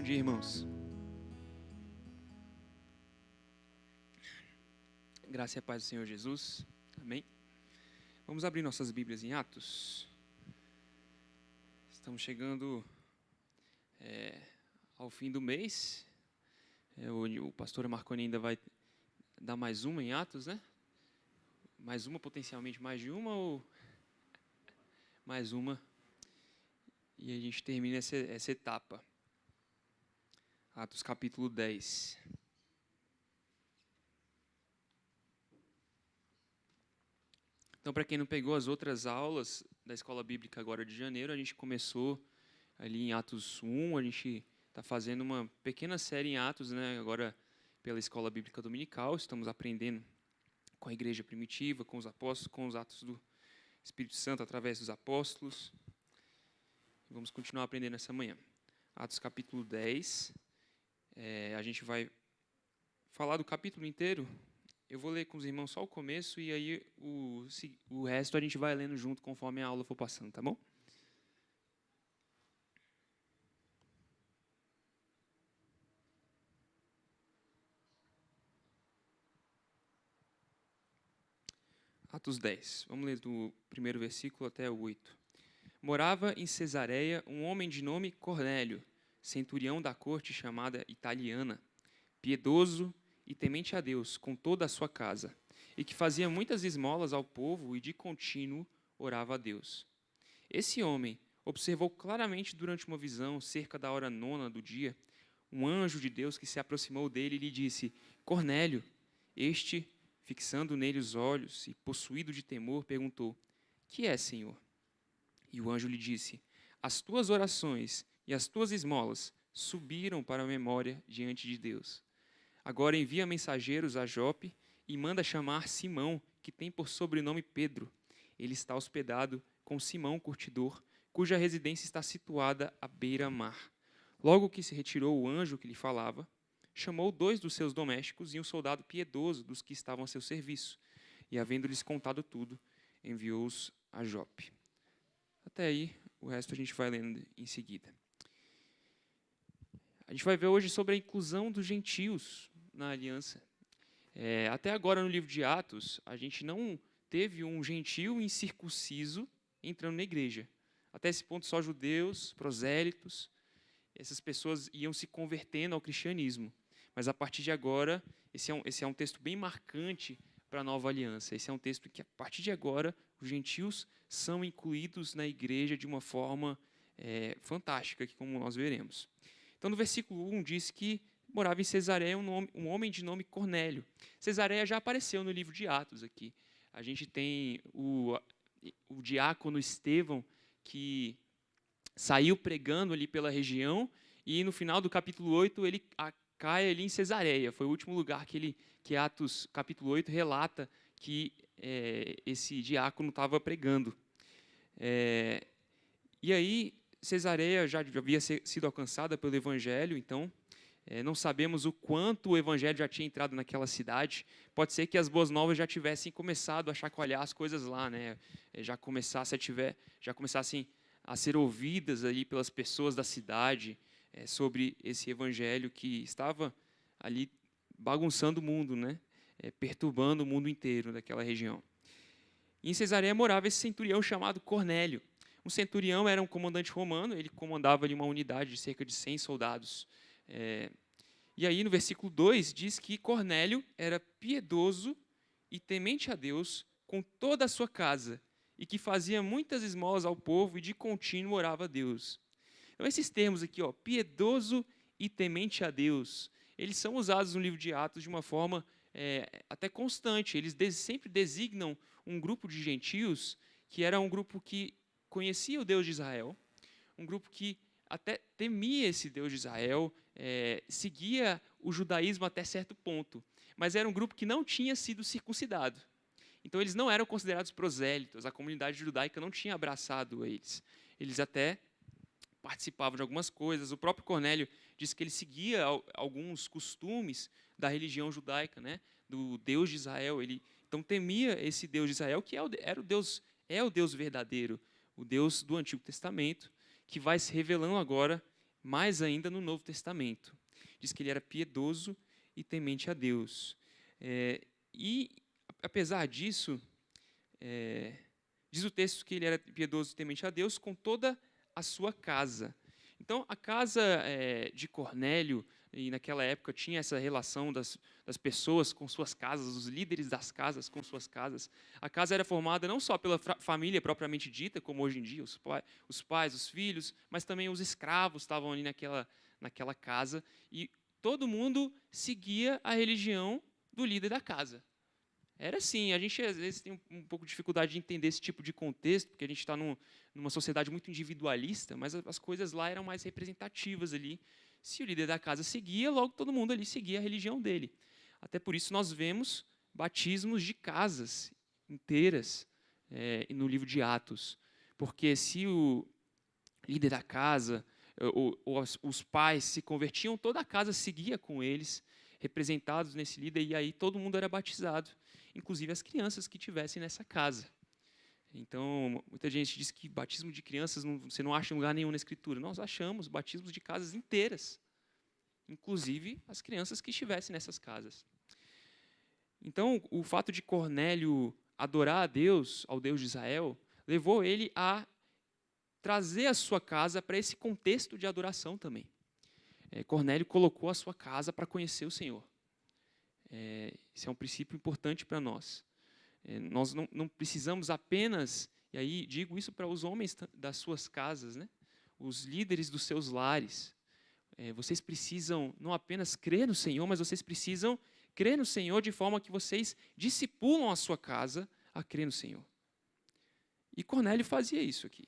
dia, irmãos. Graça e a paz do Senhor Jesus. Amém. Vamos abrir nossas Bíblias em Atos. Estamos chegando ao fim do mês. O pastor Marconi ainda vai dar mais uma em Atos, né? Mais uma, potencialmente mais de uma, ou mais uma. E a gente termina essa etapa. Atos capítulo 10. Então, para quem não pegou as outras aulas da Escola Bíblica agora de janeiro, a gente começou ali em Atos 1, a gente está fazendo uma pequena série em Atos, né, agora pela Escola Bíblica Dominical, estamos aprendendo com a igreja primitiva, com os apóstolos, com os atos do Espírito Santo através dos apóstolos. Vamos continuar aprendendo essa manhã. Atos capítulo 10, a gente vai falar do capítulo inteiro. Eu vou ler com os irmãos só o começo e aí o resto a gente vai lendo junto conforme a aula for passando, tá bom? Atos 10. Vamos ler do primeiro versículo até o 8. Morava em Cesareia um homem de nome Cornélio, centurião da corte chamada Italiana, piedoso e temente a Deus com toda a sua casa, e que fazia muitas esmolas ao povo e de contínuo orava a Deus. Esse homem observou claramente durante uma visão, cerca da hora 9 do dia, um anjo de Deus que se aproximou dele e lhe disse: Cornélio. Este, fixando nele os olhos e possuído de temor, perguntou: Que é, Senhor? E o anjo lhe disse: As tuas orações e as tuas esmolas subiram para a memória diante de Deus. Agora envia mensageiros a Jope e manda chamar Simão, que tem por sobrenome Pedro. Ele está hospedado com Simão, curtidor, cuja residência está situada à beira-mar. Logo que se retirou o anjo que lhe falava, chamou 2 dos seus domésticos e um soldado piedoso dos que estavam a seu serviço, e, havendo-lhes contado tudo, enviou-os a Jope. Até aí, o resto a gente vai lendo em seguida. A gente vai ver hoje sobre a inclusão dos gentios na aliança. Até agora, no livro de Atos, a gente não teve um gentio incircunciso entrando na igreja. Até esse ponto, só judeus, prosélitos, essas pessoas iam se convertendo ao cristianismo. Mas, a partir de agora, esse é um texto bem marcante para a nova aliança. Esse é um texto que, a partir de agora, os gentios são incluídos na igreja de uma forma fantástica, como nós veremos. Então, no versículo 1, diz que morava em Cesareia um homem de nome Cornélio. Cesareia já apareceu no livro de Atos aqui. A gente tem o diácono Estevão, que saiu pregando ali pela região, e no final do capítulo 8 ele cai ali em Cesareia. Foi o último lugar que Atos capítulo 8 relata que esse diácono estava pregando. E aí, Cesareia já havia sido alcançada pelo Evangelho, então não sabemos o quanto o Evangelho já tinha entrado naquela cidade. Pode ser que as boas novas já tivessem começado a chacoalhar as coisas lá, né? Já começassem a ser ouvidas ali pelas pessoas da cidade sobre esse Evangelho que estava ali bagunçando o mundo, né? Perturbando o mundo inteiro daquela região. E em Cesareia morava esse centurião chamado Cornélio. Um centurião era um comandante romano, ele comandava ali uma unidade de cerca de 100 soldados. E aí, no versículo 2, diz que Cornélio era piedoso e temente a Deus com toda a sua casa, e que fazia muitas esmolas ao povo e de contínuo orava a Deus. Então, esses termos aqui, piedoso e temente a Deus, eles são usados no livro de Atos de uma forma até constante. Eles sempre designam um grupo de gentios que era um grupo que conhecia o Deus de Israel, um grupo que até temia esse Deus de Israel, seguia o judaísmo até certo ponto, mas era um grupo que não tinha sido circuncidado. Então, eles não eram considerados prosélitos, a comunidade judaica não tinha abraçado eles. Eles até participavam de algumas coisas. O próprio Cornélio disse que ele seguia alguns costumes da religião judaica, né, do Deus de Israel. Ele então temia esse Deus de Israel, que é o Deus verdadeiro, o Deus do Antigo Testamento, que vai se revelando agora mais ainda no Novo Testamento. Diz que ele era piedoso e temente a Deus. E, apesar disso, diz o texto que ele era piedoso e temente a Deus com toda a sua casa. Então, a casa de Cornélio, e naquela época tinha essa relação das pessoas com suas casas, os líderes das casas com suas casas. A casa era formada não só pela família propriamente dita, como hoje em dia, os pais, os filhos, mas também os escravos estavam ali naquela casa, e todo mundo seguia a religião do líder da casa. Era assim, a gente às vezes tem um pouco de dificuldade de entender esse tipo de contexto, porque a gente está numa sociedade muito individualista, mas as coisas lá eram mais representativas ali. Se o líder da casa seguia, logo todo mundo ali seguia a religião dele. Até por isso nós vemos batismos de casas inteiras no livro de Atos. Porque se o líder da casa, ou os pais se convertiam, toda a casa seguia com eles, representados nesse líder, e aí todo mundo era batizado, inclusive as crianças que tivessem nessa casa. Então, muita gente diz que batismo de crianças você não acha em lugar nenhum na Escritura. Nós achamos batismos de casas inteiras, inclusive as crianças que estivessem nessas casas. Então, o fato de Cornélio adorar a Deus, ao Deus de Israel, levou ele a trazer a sua casa para esse contexto de adoração também. Cornélio colocou a sua casa para conhecer o Senhor. Esse é um princípio importante para nós. Nós não precisamos apenas, e aí digo isso para os homens das suas casas, né? Os líderes dos seus lares. Vocês precisam não apenas crer no Senhor, mas vocês precisam crer no Senhor de forma que vocês discipulam a sua casa a crer no Senhor. E Cornélio fazia isso aqui.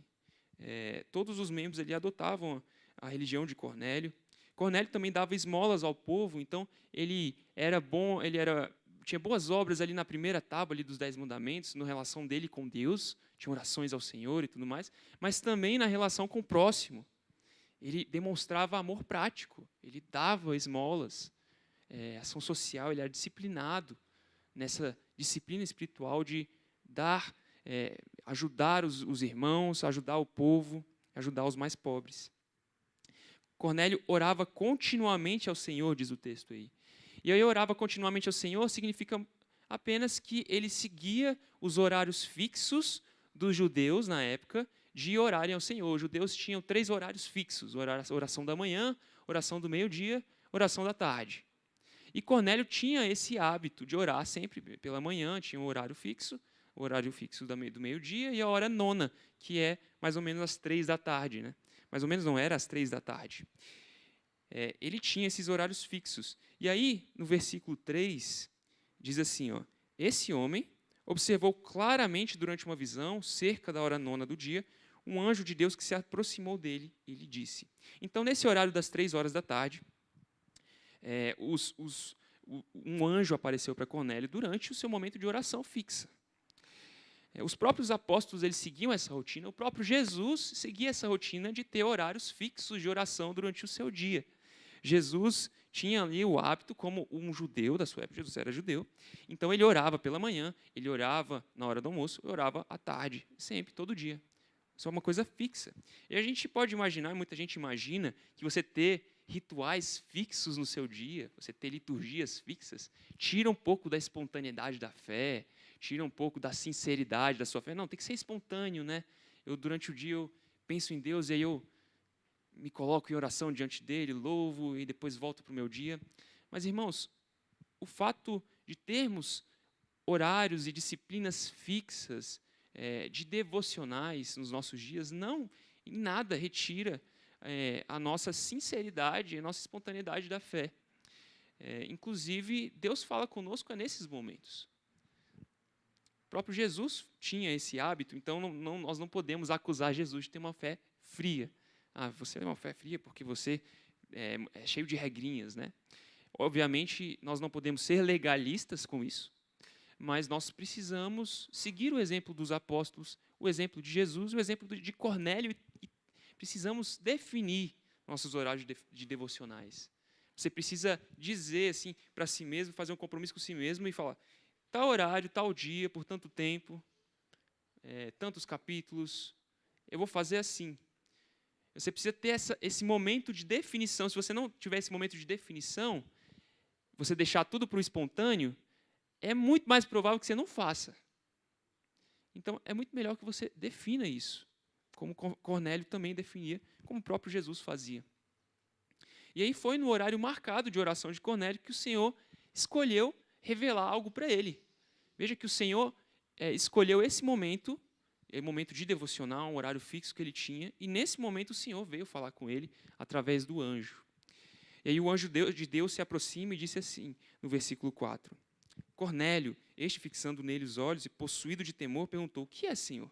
Todos os membros ali adotavam a religião de Cornélio. Cornélio também dava esmolas ao povo, então ele era bom, tinha boas obras ali na primeira tábua ali dos 10 mandamentos, na relação dele com Deus, tinha orações ao Senhor e tudo mais, mas também na relação com o próximo. Ele demonstrava amor prático, ele dava esmolas, ação social, ele era disciplinado nessa disciplina espiritual de dar, ajudar os irmãos, ajudar o povo, ajudar os mais pobres. Cornélio orava continuamente ao Senhor, diz o texto aí. E aí orava continuamente ao Senhor significa apenas que ele seguia os horários fixos dos judeus na época de orarem ao Senhor. Os judeus tinham 3 horários fixos: oração da manhã, oração do meio-dia, oração da tarde. E Cornélio tinha esse hábito de orar sempre pela manhã, tinha um horário fixo, o horário fixo do meio-dia, e a hora nona, que é mais ou menos às 3 da tarde. Né? Mais ou menos não era às 3 da tarde. Ele tinha esses horários fixos. E aí, no versículo 3, diz assim, esse homem observou claramente durante uma visão, cerca da hora nona do dia, um anjo de Deus que se aproximou dele e lhe disse. Então, nesse horário das 3 horas da tarde, um anjo apareceu para Cornélio durante o seu momento de oração fixa. Os próprios apóstolos eles seguiam essa rotina, o próprio Jesus seguia essa rotina de ter horários fixos de oração durante o seu dia. Jesus tinha ali o hábito, como um judeu da sua época, Jesus era judeu, então ele orava pela manhã, ele orava na hora do almoço, orava à tarde, sempre, todo dia. Isso é uma coisa fixa. E a gente pode imaginar, muita gente imagina, que você ter rituais fixos no seu dia, você ter liturgias fixas, tira um pouco da espontaneidade da fé, tira um pouco da sinceridade da sua fé. Não, tem que ser espontâneo, né? Durante o dia, eu penso em Deus e aí eu me coloco em oração diante dele, louvo e depois volto para o meu dia. Mas, irmãos, o fato de termos horários e disciplinas fixas, de devocionais nos nossos dias, não em nada retira a nossa sinceridade, a nossa espontaneidade da fé. Inclusive, Deus fala conosco nesses momentos. O próprio Jesus tinha esse hábito, então nós não podemos acusar Jesus de ter uma fé fria. Você tem uma fé fria porque você é cheio de regrinhas, né? Obviamente, nós não podemos ser legalistas com isso, mas nós precisamos seguir o exemplo dos apóstolos, o exemplo de Jesus, o exemplo de Cornélio, e precisamos definir nossos horários de devocionais. Você precisa dizer assim para si mesmo, fazer um compromisso com si mesmo e falar: tal horário, tal dia, por tanto tempo, tantos capítulos, eu vou fazer assim. Você precisa ter esse momento de definição. Se você não tiver esse momento de definição, você deixar tudo para o espontâneo, é muito mais provável que você não faça. Então, é muito melhor que você defina isso, como Cornélio também definia, como o próprio Jesus fazia. E aí foi no horário marcado de oração de Cornélio que o Senhor escolheu revelar algo para ele. Veja que o Senhor escolheu esse momento de devocional, um horário fixo que ele tinha, e nesse momento o Senhor veio falar com ele através do anjo. E aí o anjo de Deus se aproxima e disse assim, no versículo 4, Cornélio, este fixando nele os olhos e possuído de temor, perguntou, o que é, Senhor?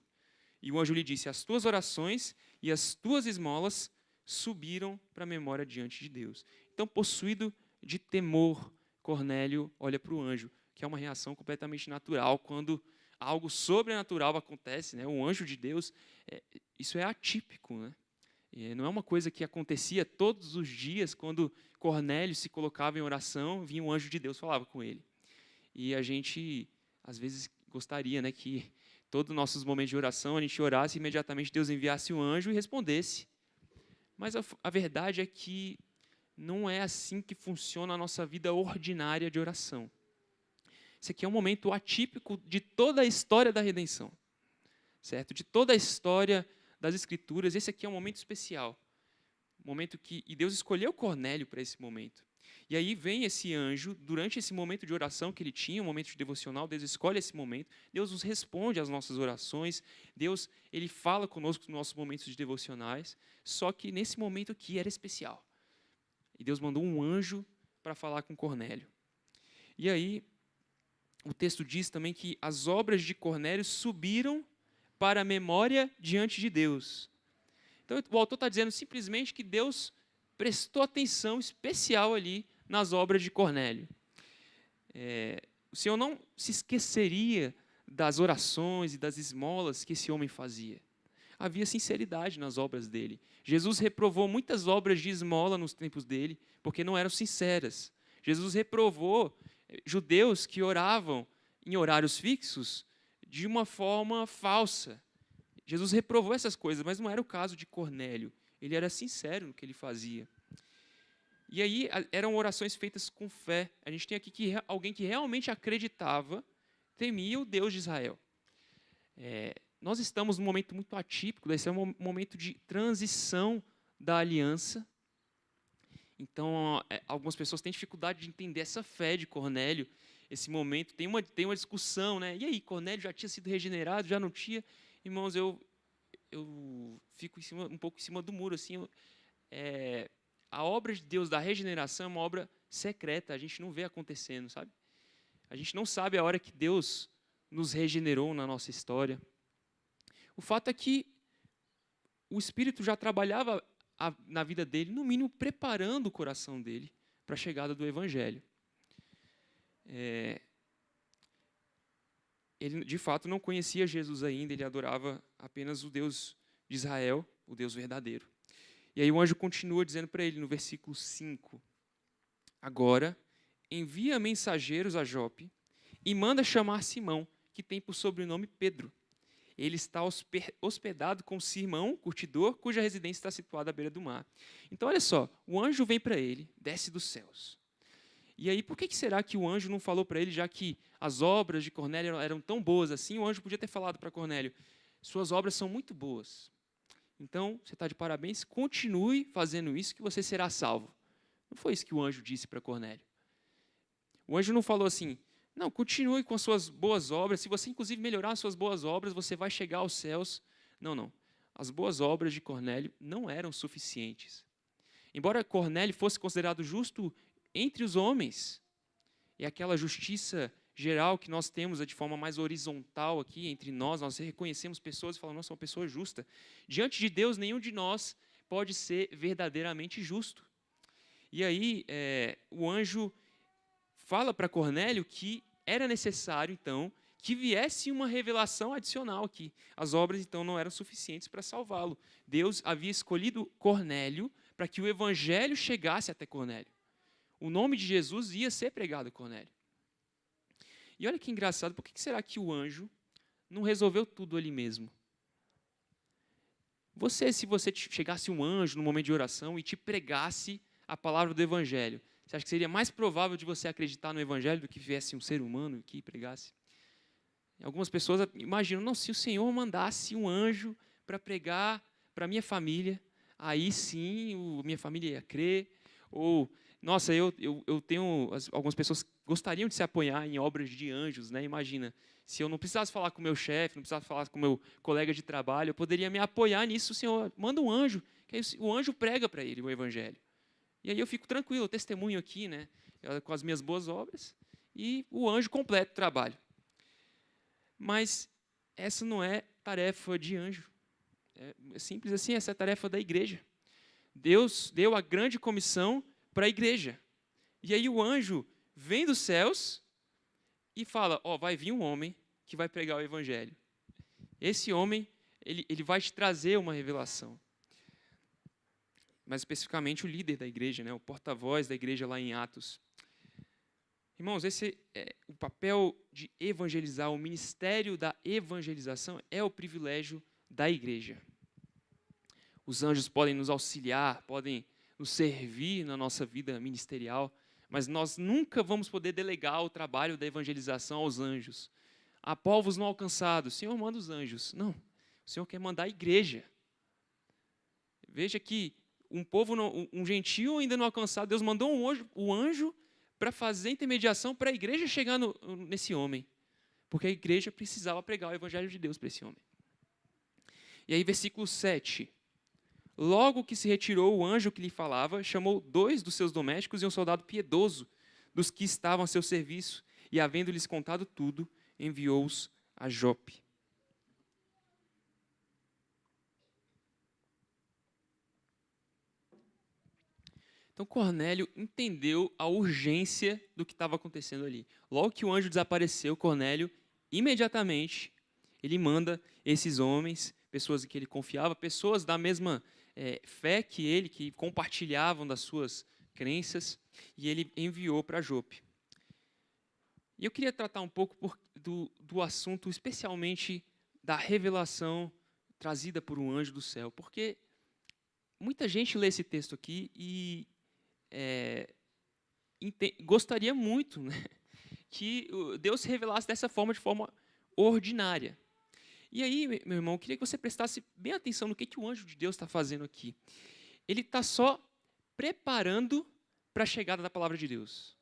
E o anjo lhe disse, as tuas orações e as tuas esmolas subiram para a memória diante de Deus. Então, possuído de temor, Cornélio olha para o anjo, que é uma reação completamente natural quando algo sobrenatural acontece, né? Um anjo de Deus, isso é atípico, né? Não é uma coisa que acontecia todos os dias, quando Cornélio se colocava em oração, vinha um anjo de Deus, falava com ele. E a gente, às vezes, gostaria, né, que todos os nossos momentos de oração, a gente orasse e imediatamente Deus enviasse um anjo e respondesse. Mas a verdade é que não é assim que funciona a nossa vida ordinária de oração. Esse aqui é um momento atípico de toda a história da redenção, certo? De toda a história das Escrituras, esse aqui é um momento especial. Momento e Deus escolheu Cornélio para esse momento. E aí vem esse anjo, durante esse momento de oração que ele tinha, um momento de devocional, Deus escolhe esse momento, Deus nos responde às nossas orações, Deus ele fala conosco nos nossos momentos de devocionais, só que nesse momento aqui era especial. E Deus mandou um anjo para falar com Cornélio. E aí, o texto diz também que as obras de Cornélio subiram para a memória diante de Deus. Então, o autor está dizendo simplesmente que Deus prestou atenção especial ali nas obras de Cornélio. O Senhor não se esqueceria das orações e das esmolas que esse homem fazia. Havia sinceridade nas obras dele. Jesus reprovou muitas obras de esmola nos tempos dele, porque não eram sinceras. Jesus reprovou judeus que oravam em horários fixos de uma forma falsa. Jesus reprovou essas coisas, mas não era o caso de Cornélio. Ele era sincero no que ele fazia. E aí eram orações feitas com fé. A gente tem aqui alguém que realmente acreditava, temia o Deus de Israel. Nós estamos num momento muito atípico, esse é um momento de transição da aliança. Então, algumas pessoas têm dificuldade de entender essa fé de Cornélio, esse momento. Tem uma discussão, né? E aí, Cornélio já tinha sido regenerado, já não tinha? Irmãos, eu fico um pouco em cima do muro. Assim, a obra de Deus da regeneração é uma obra secreta, a gente não vê acontecendo, sabe? A gente não sabe a hora que Deus nos regenerou na nossa história. O fato é que o Espírito já trabalhava na vida dele, no mínimo preparando o coração dele para a chegada do Evangelho. Ele, de fato, não conhecia Jesus ainda, ele adorava apenas o Deus de Israel, o Deus verdadeiro. E aí o anjo continua dizendo para ele, no versículo 5, agora, envia mensageiros a Jope e manda chamar Simão, que tem por sobrenome Pedro. Ele está hospedado com Simão, curtidor, cuja residência está situada à beira do mar. Então, olha só, o anjo vem para ele, desce dos céus. E aí, por que será que o anjo não falou para ele, já que as obras de Cornélio eram tão boas assim, o anjo podia ter falado para Cornélio, suas obras são muito boas. Então, você está de parabéns, continue fazendo isso que você será salvo. Não foi isso que o anjo disse para Cornélio. O anjo não falou assim, não, continue com as suas boas obras, se você inclusive melhorar as suas boas obras, você vai chegar aos céus. Não, não. As boas obras de Cornélio não eram suficientes. Embora Cornélio fosse considerado justo entre os homens, e aquela justiça geral que nós temos de forma mais horizontal aqui entre nós reconhecemos pessoas e falamos, nossa, uma pessoa justa. Diante de Deus, nenhum de nós pode ser verdadeiramente justo. E aí, o anjo fala para Cornélio que era necessário, então, que viesse uma revelação adicional aqui. As obras, então, não eram suficientes para salvá-lo. Deus havia escolhido Cornélio para que o evangelho chegasse até Cornélio. O nome de Jesus ia ser pregado a Cornélio. E olha que engraçado, por que será que o anjo não resolveu tudo ali mesmo? Se você chegasse um anjo no momento de oração e te pregasse a palavra do Evangelho, você acha que seria mais provável de você acreditar no Evangelho do que viesse um ser humano que pregasse? Algumas pessoas imaginam, não, se o Senhor mandasse um anjo para pregar para a minha família, aí sim minha família ia crer. Ou, nossa, eu tenho, algumas pessoas gostariam de se apoiar em obras de anjos, né? Imagina, se eu não precisasse falar com o meu chefe, não precisasse falar com o meu colega de trabalho, eu poderia me apoiar nisso. O Senhor manda um anjo, que aí o anjo prega para ele o Evangelho. E aí eu fico tranquilo, eu testemunho aqui, né, com as minhas boas obras, e o anjo completa o trabalho. Mas essa não é tarefa de anjo. É simples assim, essa é a tarefa da igreja. Deus deu a grande comissão para a igreja. E aí o anjo vem dos céus e fala, vai vir um homem que vai pregar o evangelho. Esse homem, ele vai te trazer uma revelação. Mais especificamente o líder da igreja, né, o porta-voz da igreja lá em Atos. Irmãos, esse é o papel de evangelizar, o ministério da evangelização é o privilégio da igreja. Os anjos podem nos auxiliar, podem nos servir na nossa vida ministerial, mas nós nunca vamos poder delegar o trabalho da evangelização aos anjos. Há povos não alcançados, o Senhor manda os anjos. Não, o Senhor quer mandar a igreja. Veja que um gentio ainda não alcançado, Deus mandou um anjo para fazer intermediação para a igreja chegar nesse homem. Porque a igreja precisava pregar o evangelho de Deus para esse homem. E aí, versículo 7. Logo que se retirou o anjo que lhe falava, chamou 2 dos seus domésticos e um soldado piedoso dos que estavam a seu serviço, e, havendo-lhes contado tudo, enviou-os a Jope. Então, Cornélio entendeu a urgência do que estava acontecendo ali. Logo que o anjo desapareceu, Cornélio, imediatamente, ele manda esses homens, pessoas em que ele confiava, pessoas da mesma fé que ele, que compartilhavam das suas crenças, e ele enviou para Jope. E eu queria tratar um pouco do assunto, especialmente da revelação trazida por um anjo do céu, porque muita gente lê esse texto aqui e gostaria muito, né, que Deus se revelasse dessa forma, de forma ordinária. E aí, meu irmão, eu queria que você prestasse bem atenção no que o anjo de Deus está fazendo aqui. Ele está só preparando para a chegada da palavra de Deus.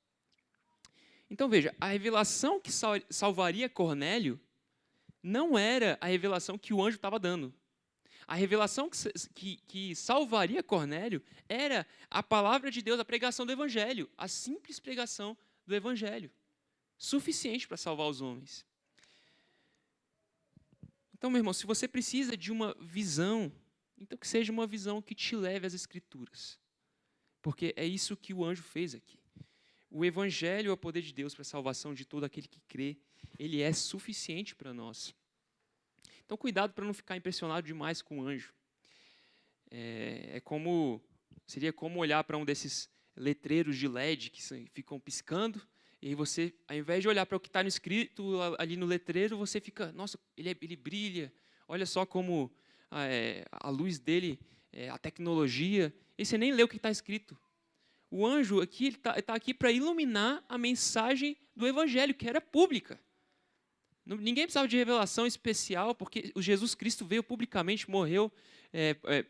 Então, veja, a revelação que salvaria Cornélio não era a revelação que o anjo estava dando. A revelação que salvaria Cornélio era a palavra de Deus, a pregação do Evangelho, a simples pregação do Evangelho, suficiente para salvar os homens. Então, meu irmão, se você precisa de uma visão, então que seja uma visão que te leve às Escrituras, porque é isso que o anjo fez aqui. O Evangelho é o poder de Deus para a salvação de todo aquele que crê, ele é suficiente para nós. Então, cuidado para não ficar impressionado demais com o anjo. Seria como olhar para um desses letreiros de LED que ficam piscando, e aí você, ao invés de olhar para o que está escrito ali no letreiro, você fica, nossa, ele brilha, olha só como a luz dele, a tecnologia, e você nem lê o que está escrito. O anjo aqui está aqui para iluminar a mensagem do Evangelho, que era pública. Ninguém precisava de revelação especial, porque o Jesus Cristo veio publicamente, morreu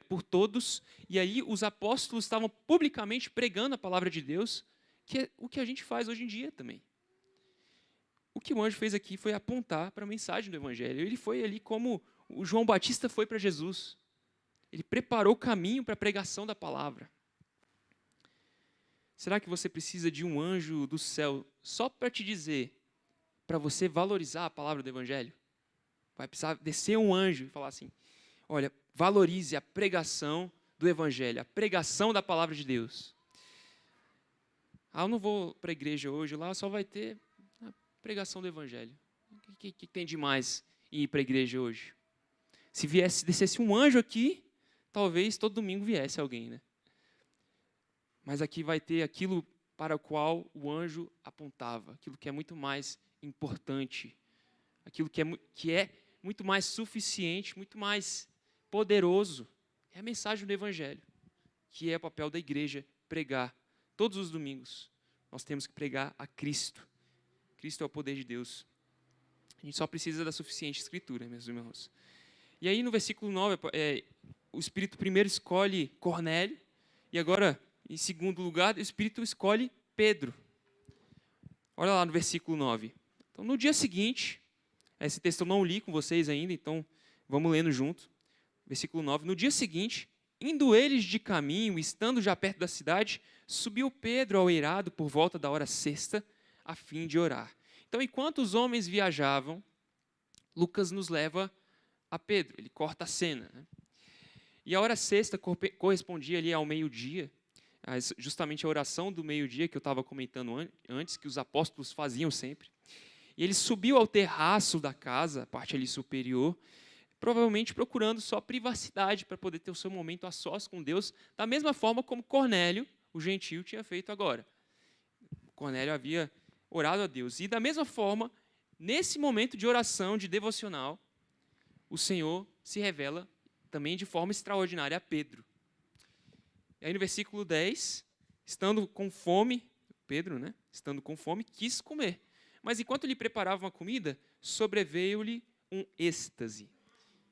por todos, e aí os apóstolos estavam publicamente pregando a palavra de Deus, que é o que a gente faz hoje em dia também. O que o anjo fez aqui foi apontar para a mensagem do Evangelho. Ele foi ali como o João Batista foi para Jesus. Ele preparou o caminho para a pregação da palavra. Será que você precisa de um anjo do céu só para te dizer, para você valorizar a palavra do Evangelho? Vai precisar descer um anjo e falar assim, olha, valorize a pregação do Evangelho, a pregação da palavra de Deus. Eu não vou para a igreja hoje, lá só vai ter a pregação do Evangelho. O que tem de mais em ir para a igreja hoje? Se descesse um anjo aqui, talvez todo domingo viesse alguém, né? Mas aqui vai ter aquilo para o qual o anjo apontava, aquilo que é muito mais importante, aquilo que é muito mais suficiente, muito mais poderoso. É a mensagem do Evangelho, que é o papel da igreja pregar todos os domingos. Nós temos que pregar a Cristo. Cristo é o poder de Deus. A gente só precisa da suficiente escritura, meus irmãos. E aí no versículo 9, o Espírito primeiro escolhe Cornélio, e agora, em segundo lugar, o Espírito escolhe Pedro. Olha lá no versículo 9. Então, no dia seguinte, esse texto eu não li com vocês ainda, então vamos lendo junto. Versículo 9. No dia seguinte, indo eles de caminho, estando já perto da cidade, subiu Pedro ao eirado por volta da hora sexta, a fim de orar. Então, enquanto os homens viajavam, Lucas nos leva a Pedro, ele corta a cena, né? E a hora sexta correspondia ali ao meio-dia, justamente a oração do meio-dia que eu estava comentando antes, que os apóstolos faziam sempre. E ele subiu ao terraço da casa, a parte ali superior, provavelmente procurando só privacidade para poder ter o seu momento a sós com Deus, da mesma forma como Cornélio, o gentio, tinha feito agora. Cornélio havia orado a Deus. E da mesma forma, nesse momento de oração, de devocional, o Senhor se revela também de forma extraordinária a Pedro. E aí no versículo 10, estando com fome, Pedro, né, estando com fome, quis comer. Mas enquanto lhe preparava uma comida, sobreveio-lhe um êxtase.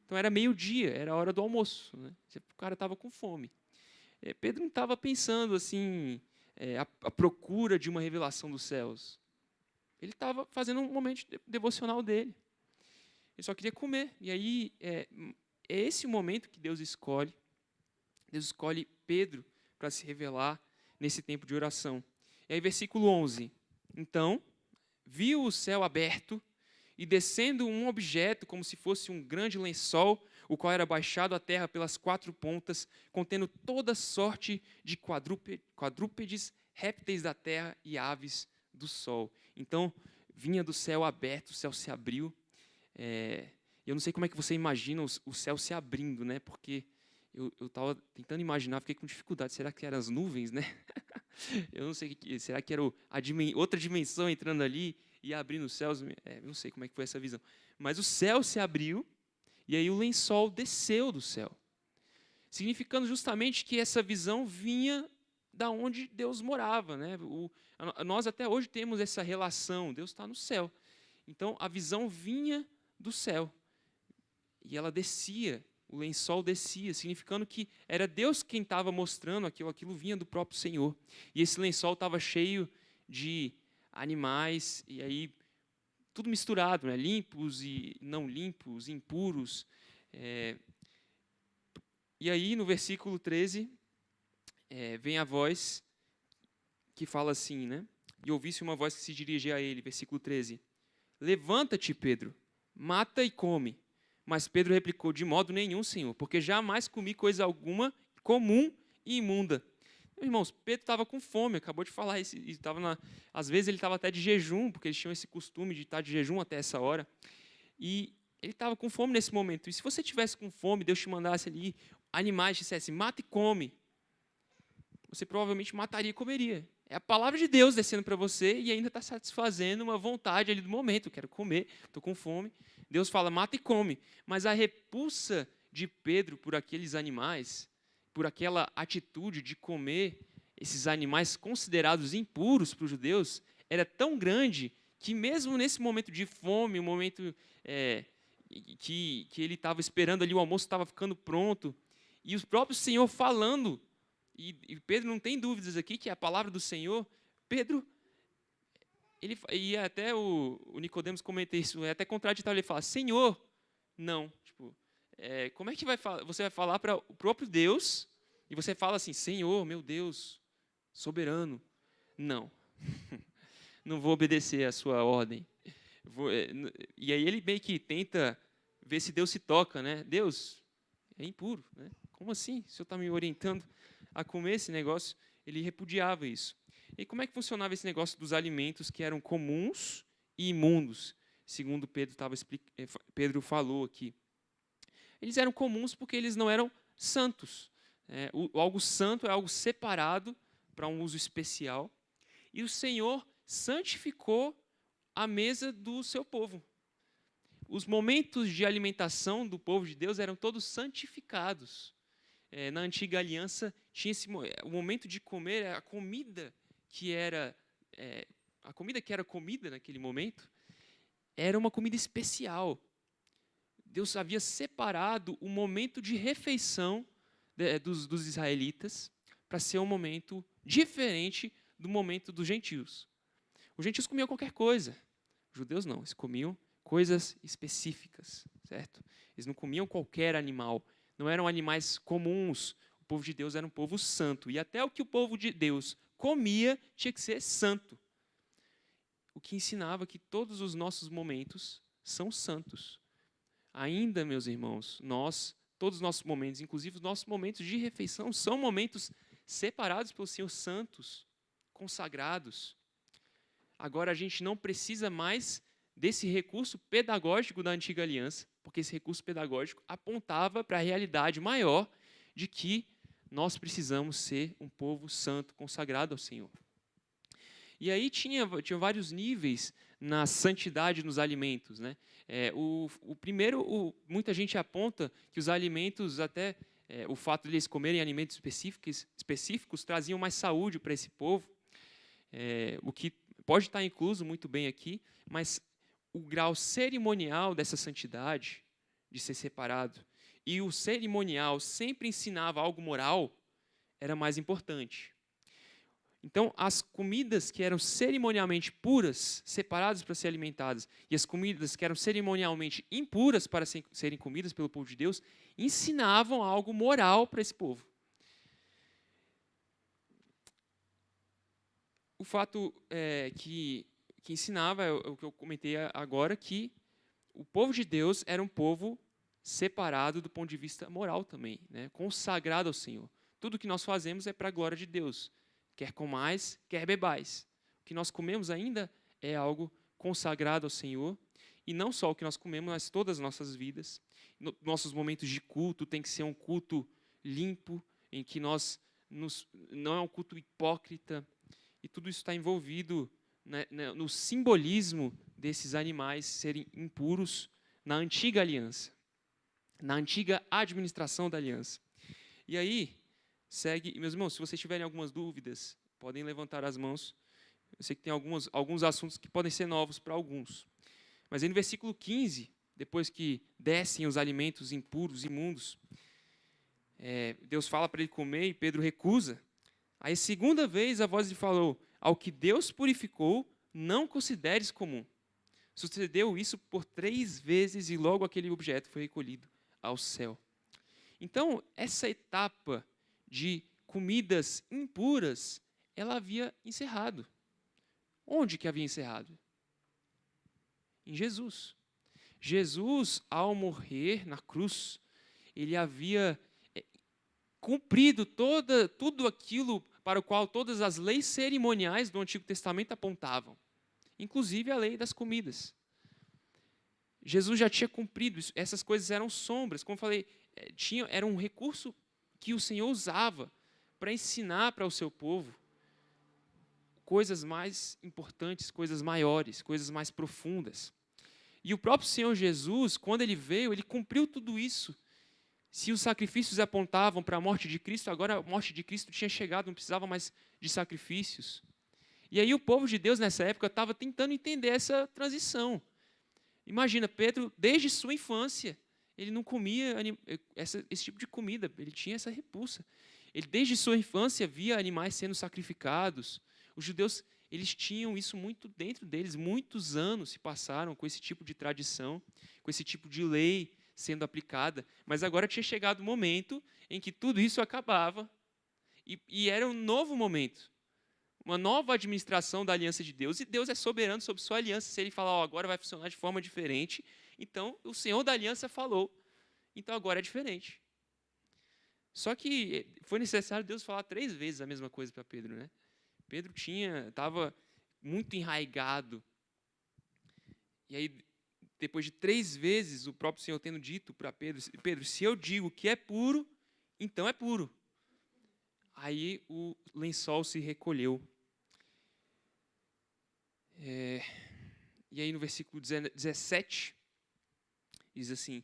Então era meio-dia, era a hora do almoço, né? O cara estava com fome. Pedro não estava pensando assim, a procura de uma revelação dos céus. Ele estava fazendo um momento devocional dele. Ele só queria comer. E aí é esse o momento que Deus escolhe. Deus escolhe Pedro para se revelar nesse tempo de oração. E aí versículo 11. Então, viu o céu aberto e descendo um objeto como se fosse um grande lençol, o qual era baixado à terra pelas quatro pontas, contendo toda sorte de quadrúpedes, répteis da terra e aves do sol. Então, vinha do céu aberto, o céu se abriu. Eu não sei como é que você imagina o céu se abrindo, né? Porque eu estava tentando imaginar, fiquei com dificuldade. Será que eram as nuvens, né? Eu não sei, será que era outra dimensão entrando ali e abrindo os céus? Eu não sei como é que foi essa visão. Mas o céu se abriu e aí o lençol desceu do céu. Significando justamente que essa visão vinha da onde Deus morava, né? Nós até hoje temos essa relação, Deus está no céu. Então a visão vinha do céu e ela descia, o lençol descia, significando que era Deus quem estava mostrando aquilo vinha do próprio Senhor. E esse lençol estava cheio de animais, e aí tudo misturado, né? Limpos e não limpos, impuros. E aí no versículo 13, vem a voz que fala assim, né? E ouvisse uma voz que se dirigia a ele, versículo 13. Levanta-te, Pedro, mata e come. Mas Pedro replicou, de modo nenhum, Senhor, porque jamais comi coisa alguma comum e imunda. Irmãos, Pedro estava com fome, acabou de falar isso. Às vezes ele estava até de jejum, porque eles tinham esse costume de estar de jejum até essa hora. E ele estava com fome nesse momento. E se você tivesse com fome, Deus te mandasse ali animais, dissesse, mata e come, você provavelmente mataria e comeria. É a palavra de Deus descendo para você e ainda está satisfazendo uma vontade ali do momento. Eu quero comer, estou com fome. Deus fala, mata e come. Mas a repulsa de Pedro por aqueles animais, por aquela atitude de comer esses animais considerados impuros para os judeus, era tão grande que mesmo nesse momento de fome, um momento que ele estava esperando ali, o almoço estava ficando pronto, e o próprio Senhor falando, e Pedro não tem dúvidas aqui que é a palavra do Senhor, Pedro, e até o Nicodemos comenta isso, é até contraditório, ele fala, Senhor, não, como é que você vai falar para o próprio Deus, e você fala assim, Senhor, meu Deus, soberano, não, não vou obedecer a sua ordem. E aí ele meio que tenta ver se Deus se toca, né? Deus, é impuro, né? Como assim? O Senhor está me orientando a comer esse negócio? Ele repudiava isso. E como é que funcionava esse negócio dos alimentos que eram comuns e imundos? Segundo Pedro falou aqui. Eles eram comuns porque eles não eram santos. Algo santo é algo separado para um uso especial. E o Senhor santificou a mesa do seu povo. os momentos de alimentação do povo de Deus eram todos santificados. Na antiga aliança, tinha o momento de comer, a comida que era comida naquele momento, era uma comida especial. Deus havia separado o momento de refeição dos israelitas para ser um momento diferente do momento dos gentios. Os gentios comiam qualquer coisa. Os judeus não, eles comiam coisas específicas, certo? Eles não comiam qualquer animal, não eram animais comuns. O povo de Deus era um povo santo, e até o que o povo de Deus comia tinha que ser santo. O que ensinava que todos os nossos momentos são santos. Ainda, meus irmãos, todos os nossos momentos, inclusive os nossos momentos de refeição, são momentos separados pelo Senhor, santos, consagrados. Agora a gente não precisa mais desse recurso pedagógico da antiga aliança, porque esse recurso pedagógico apontava para a realidade maior de que nós precisamos ser um povo santo, consagrado ao Senhor. E aí tinha vários níveis na santidade nos alimentos, né? O primeiro, muita gente aponta que os alimentos, até o fato de eles comerem alimentos específicos traziam mais saúde para esse povo, o que pode estar incluso muito bem aqui, mas o grau cerimonial dessa santidade, de ser separado, e o cerimonial sempre ensinava algo moral, era mais importante. Então, as comidas que eram cerimonialmente puras, separadas para serem alimentadas, e as comidas que eram cerimonialmente impuras para serem comidas pelo povo de Deus, ensinavam algo moral para esse povo. O fato que ensinava, é o que eu comentei agora, que o povo de Deus era um povo separado do ponto de vista moral também, né? Consagrado ao Senhor. Tudo que nós fazemos é para a glória de Deus. Quer comais, quer bebais. O que nós comemos ainda é algo consagrado ao Senhor. E não só o que nós comemos, mas todas as nossas vidas. Nossos momentos de culto tem que ser um culto limpo, em que não é um culto hipócrita. E tudo isso está envolvido, né, no simbolismo desses animais serem impuros na antiga aliança, na antiga administração da aliança. E aí, segue, meus irmãos, se vocês tiverem algumas dúvidas, podem levantar as mãos. Eu sei que tem alguns assuntos que podem ser novos para alguns. Mas aí no versículo 15, depois que descem os alimentos impuros, imundos, Deus fala para ele comer e Pedro recusa. Aí, segunda vez, a voz lhe falou: ao que Deus purificou, não consideres comum. Sucedeu isso por 3 vezes e logo aquele objeto foi recolhido ao céu. Então, essa etapa de comidas impuras, ela havia encerrado. Onde que havia encerrado? Em Jesus. Jesus, ao morrer na cruz, ele havia cumprido tudo aquilo para o qual todas as leis cerimoniais do Antigo Testamento apontavam, inclusive a lei das comidas. Jesus já tinha cumprido isso. Essas coisas eram sombras, como eu falei, era um recurso que o Senhor usava para ensinar para o seu povo coisas mais importantes, coisas maiores, coisas mais profundas. E o próprio Senhor Jesus, quando ele veio, ele cumpriu tudo isso. Se os sacrifícios apontavam para a morte de Cristo, agora a morte de Cristo tinha chegado, não precisava mais de sacrifícios. E aí o povo de Deus nessa época estava tentando entender essa transição. Imagina, Pedro, desde sua infância, ele não comia esse tipo de comida, ele tinha essa repulsa. Ele, desde sua infância, via animais sendo sacrificados. Os judeus, eles tinham isso muito dentro deles, muitos anos se passaram com esse tipo de tradição, com esse tipo de lei sendo aplicada, mas agora tinha chegado o momento em que tudo isso acabava e era um novo momento, uma nova administração da aliança de Deus, e Deus é soberano sobre sua aliança. Se ele falar, agora vai funcionar de forma diferente, então o Senhor da aliança falou, então agora é diferente. Só que foi necessário Deus falar 3 vezes a mesma coisa para Pedro, né? Pedro estava muito enraigado, e aí depois de 3 vezes, o próprio Senhor tendo dito para Pedro, se eu digo que é puro, então é puro. Aí o lençol se recolheu. E aí no versículo 17, Diz assim: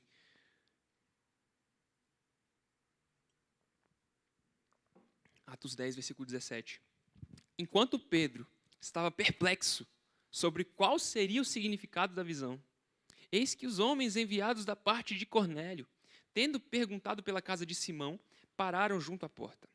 Atos 10, versículo 17. Enquanto Pedro estava perplexo sobre qual seria o significado da visão, eis que os homens enviados da parte de Cornélio, tendo perguntado pela casa de Simão, pararam junto à porta.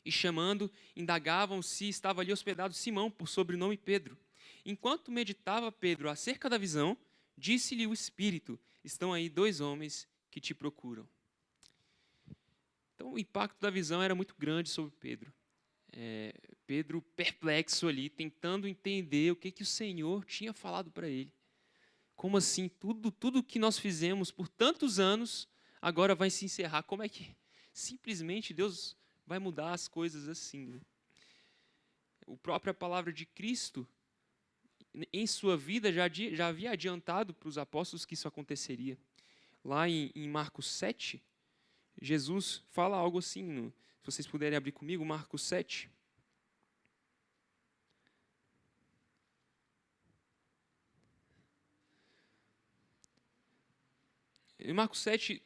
E chamando, indagavam se estava ali hospedado Simão, por sobrenome Pedro. Enquanto meditava Pedro acerca da visão, disse-lhe o Espírito: estão aí 2 homens que te procuram. Então o impacto da visão era muito grande sobre Pedro. Pedro perplexo ali, tentando entender o que o Senhor tinha falado para ele. Como assim? Tudo que nós fizemos por tantos anos, agora vai se encerrar. Como é que simplesmente Deus vai mudar as coisas assim? Né? A própria palavra de Cristo, em sua vida, já havia adiantado para os apóstolos que isso aconteceria. Lá em Marcos 7, Jesus fala algo assim, se vocês puderem abrir comigo, Marcos 7. Em Marcos 7,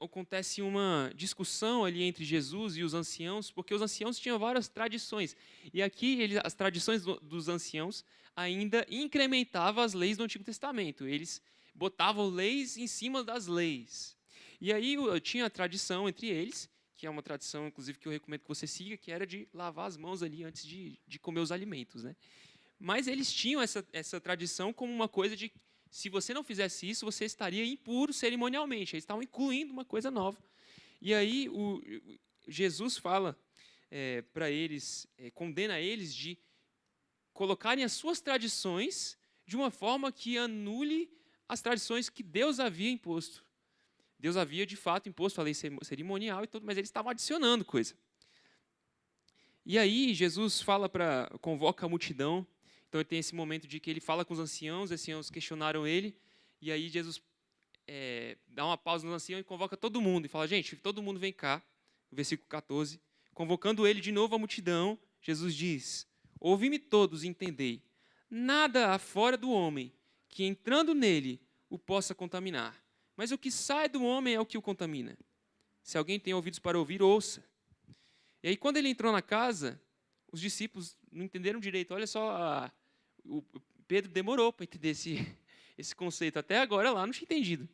acontece uma discussão ali entre Jesus e os anciãos, porque os anciãos tinham várias tradições. E aqui, as tradições dos anciãos ainda incrementavam as leis do Antigo Testamento. Eles botavam leis em cima das leis. E aí tinha a tradição entre eles, que é uma tradição, inclusive, que eu recomendo que você siga, que era de lavar as mãos ali antes de comer os alimentos. Né? Mas eles tinham essa tradição como uma coisa de: se você não fizesse isso, você estaria impuro cerimonialmente. Eles estavam incluindo uma coisa nova. E aí Jesus fala para eles, condena eles de colocarem as suas tradições de uma forma que anule as tradições que Deus havia imposto. Deus havia, de fato, imposto a lei cerimonial e tudo, mas eles estavam adicionando coisa. E aí Jesus convoca a multidão. Então ele tem esse momento de que ele fala com os anciãos questionaram ele, e aí Jesus dá uma pausa nos anciãos e convoca todo mundo, e fala: gente, todo mundo vem cá, versículo 14, convocando ele de novo à multidão, Jesus diz: ouvi-me todos e entendei, nada há fora do homem que entrando nele o possa contaminar, mas o que sai do homem é o que o contamina. Se alguém tem ouvidos para ouvir, ouça. E aí quando ele entrou na casa, os discípulos não entenderam direito. Olha só, o Pedro demorou para entender esse conceito. Até agora lá não tinha entendido.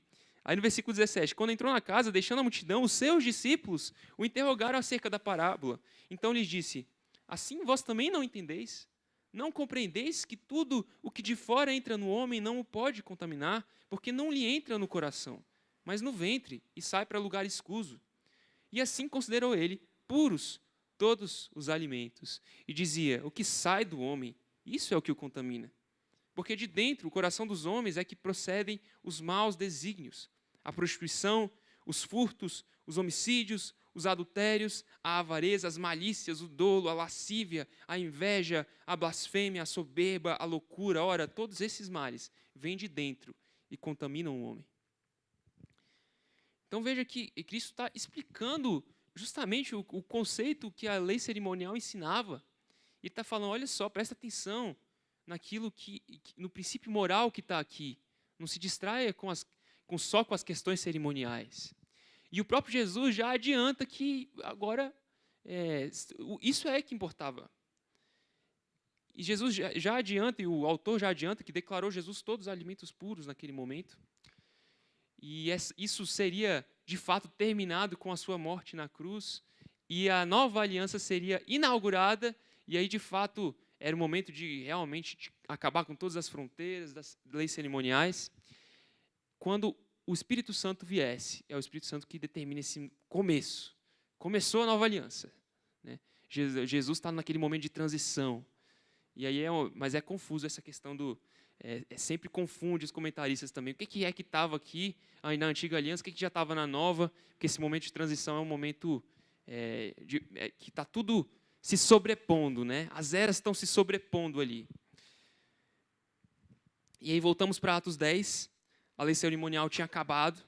Aí no versículo 17, quando entrou na casa, deixando a multidão, os seus discípulos o interrogaram acerca da parábola. Então lhes disse: assim vós também não entendeis? Não compreendeis que tudo o que de fora entra no homem não o pode contaminar, porque não lhe entra no coração, mas no ventre, e sai para lugar escuso. E assim considerou ele puros todos os alimentos. E dizia: o que sai do homem, isso é o que o contamina. Porque de dentro, o coração dos homens é que procedem os maus desígnios, a prostituição, os furtos, os homicídios, os adultérios, a avareza, as malícias, o dolo, a lascívia, a inveja, a blasfêmia, a soberba, a loucura. Ora, todos esses males vêm de dentro e contaminam o homem. Então veja que Cristo está explicando justamente o conceito que a lei cerimonial ensinava. E está falando: olha só, presta atenção naquilo no princípio moral que está aqui. Não se distraia só com as questões cerimoniais. E o próprio Jesus já adianta que agora isso é que importava. E Jesus já adianta, e o autor já adianta, que declarou Jesus todos os alimentos puros naquele momento. E isso seria, de fato, terminado com a sua morte na cruz, e a nova aliança seria inaugurada, e aí, de fato, era o momento de realmente acabar com todas as fronteiras das leis cerimoniais. Quando o Espírito Santo viesse, é o Espírito Santo que determina esse começo. Começou a nova aliança. Né? Jesus está naquele momento de transição. E aí mas é confuso essa questão sempre confunde os comentaristas também. O que é que estava aqui na antiga aliança, o que já estava na nova? Porque esse momento de transição é um momento que está tudo se sobrepondo, né? As eras estão se sobrepondo ali. E aí voltamos para Atos 10. A lei cerimonial tinha acabado.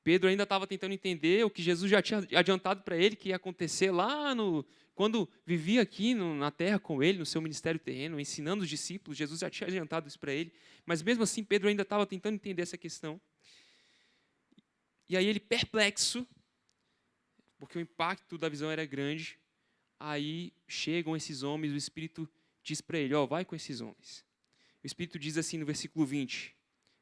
Pedro ainda estava tentando entender o que Jesus já tinha adiantado para ele que ia acontecer lá quando vivia aqui na terra com ele, no seu ministério terreno, ensinando os discípulos. Jesus já tinha adiantado isso para ele. Mas mesmo assim, Pedro ainda estava tentando entender essa questão. E aí ele, perplexo, porque o impacto da visão era grande, aí chegam esses homens, o Espírito diz para ele, vai com esses homens. O Espírito diz assim no versículo 20,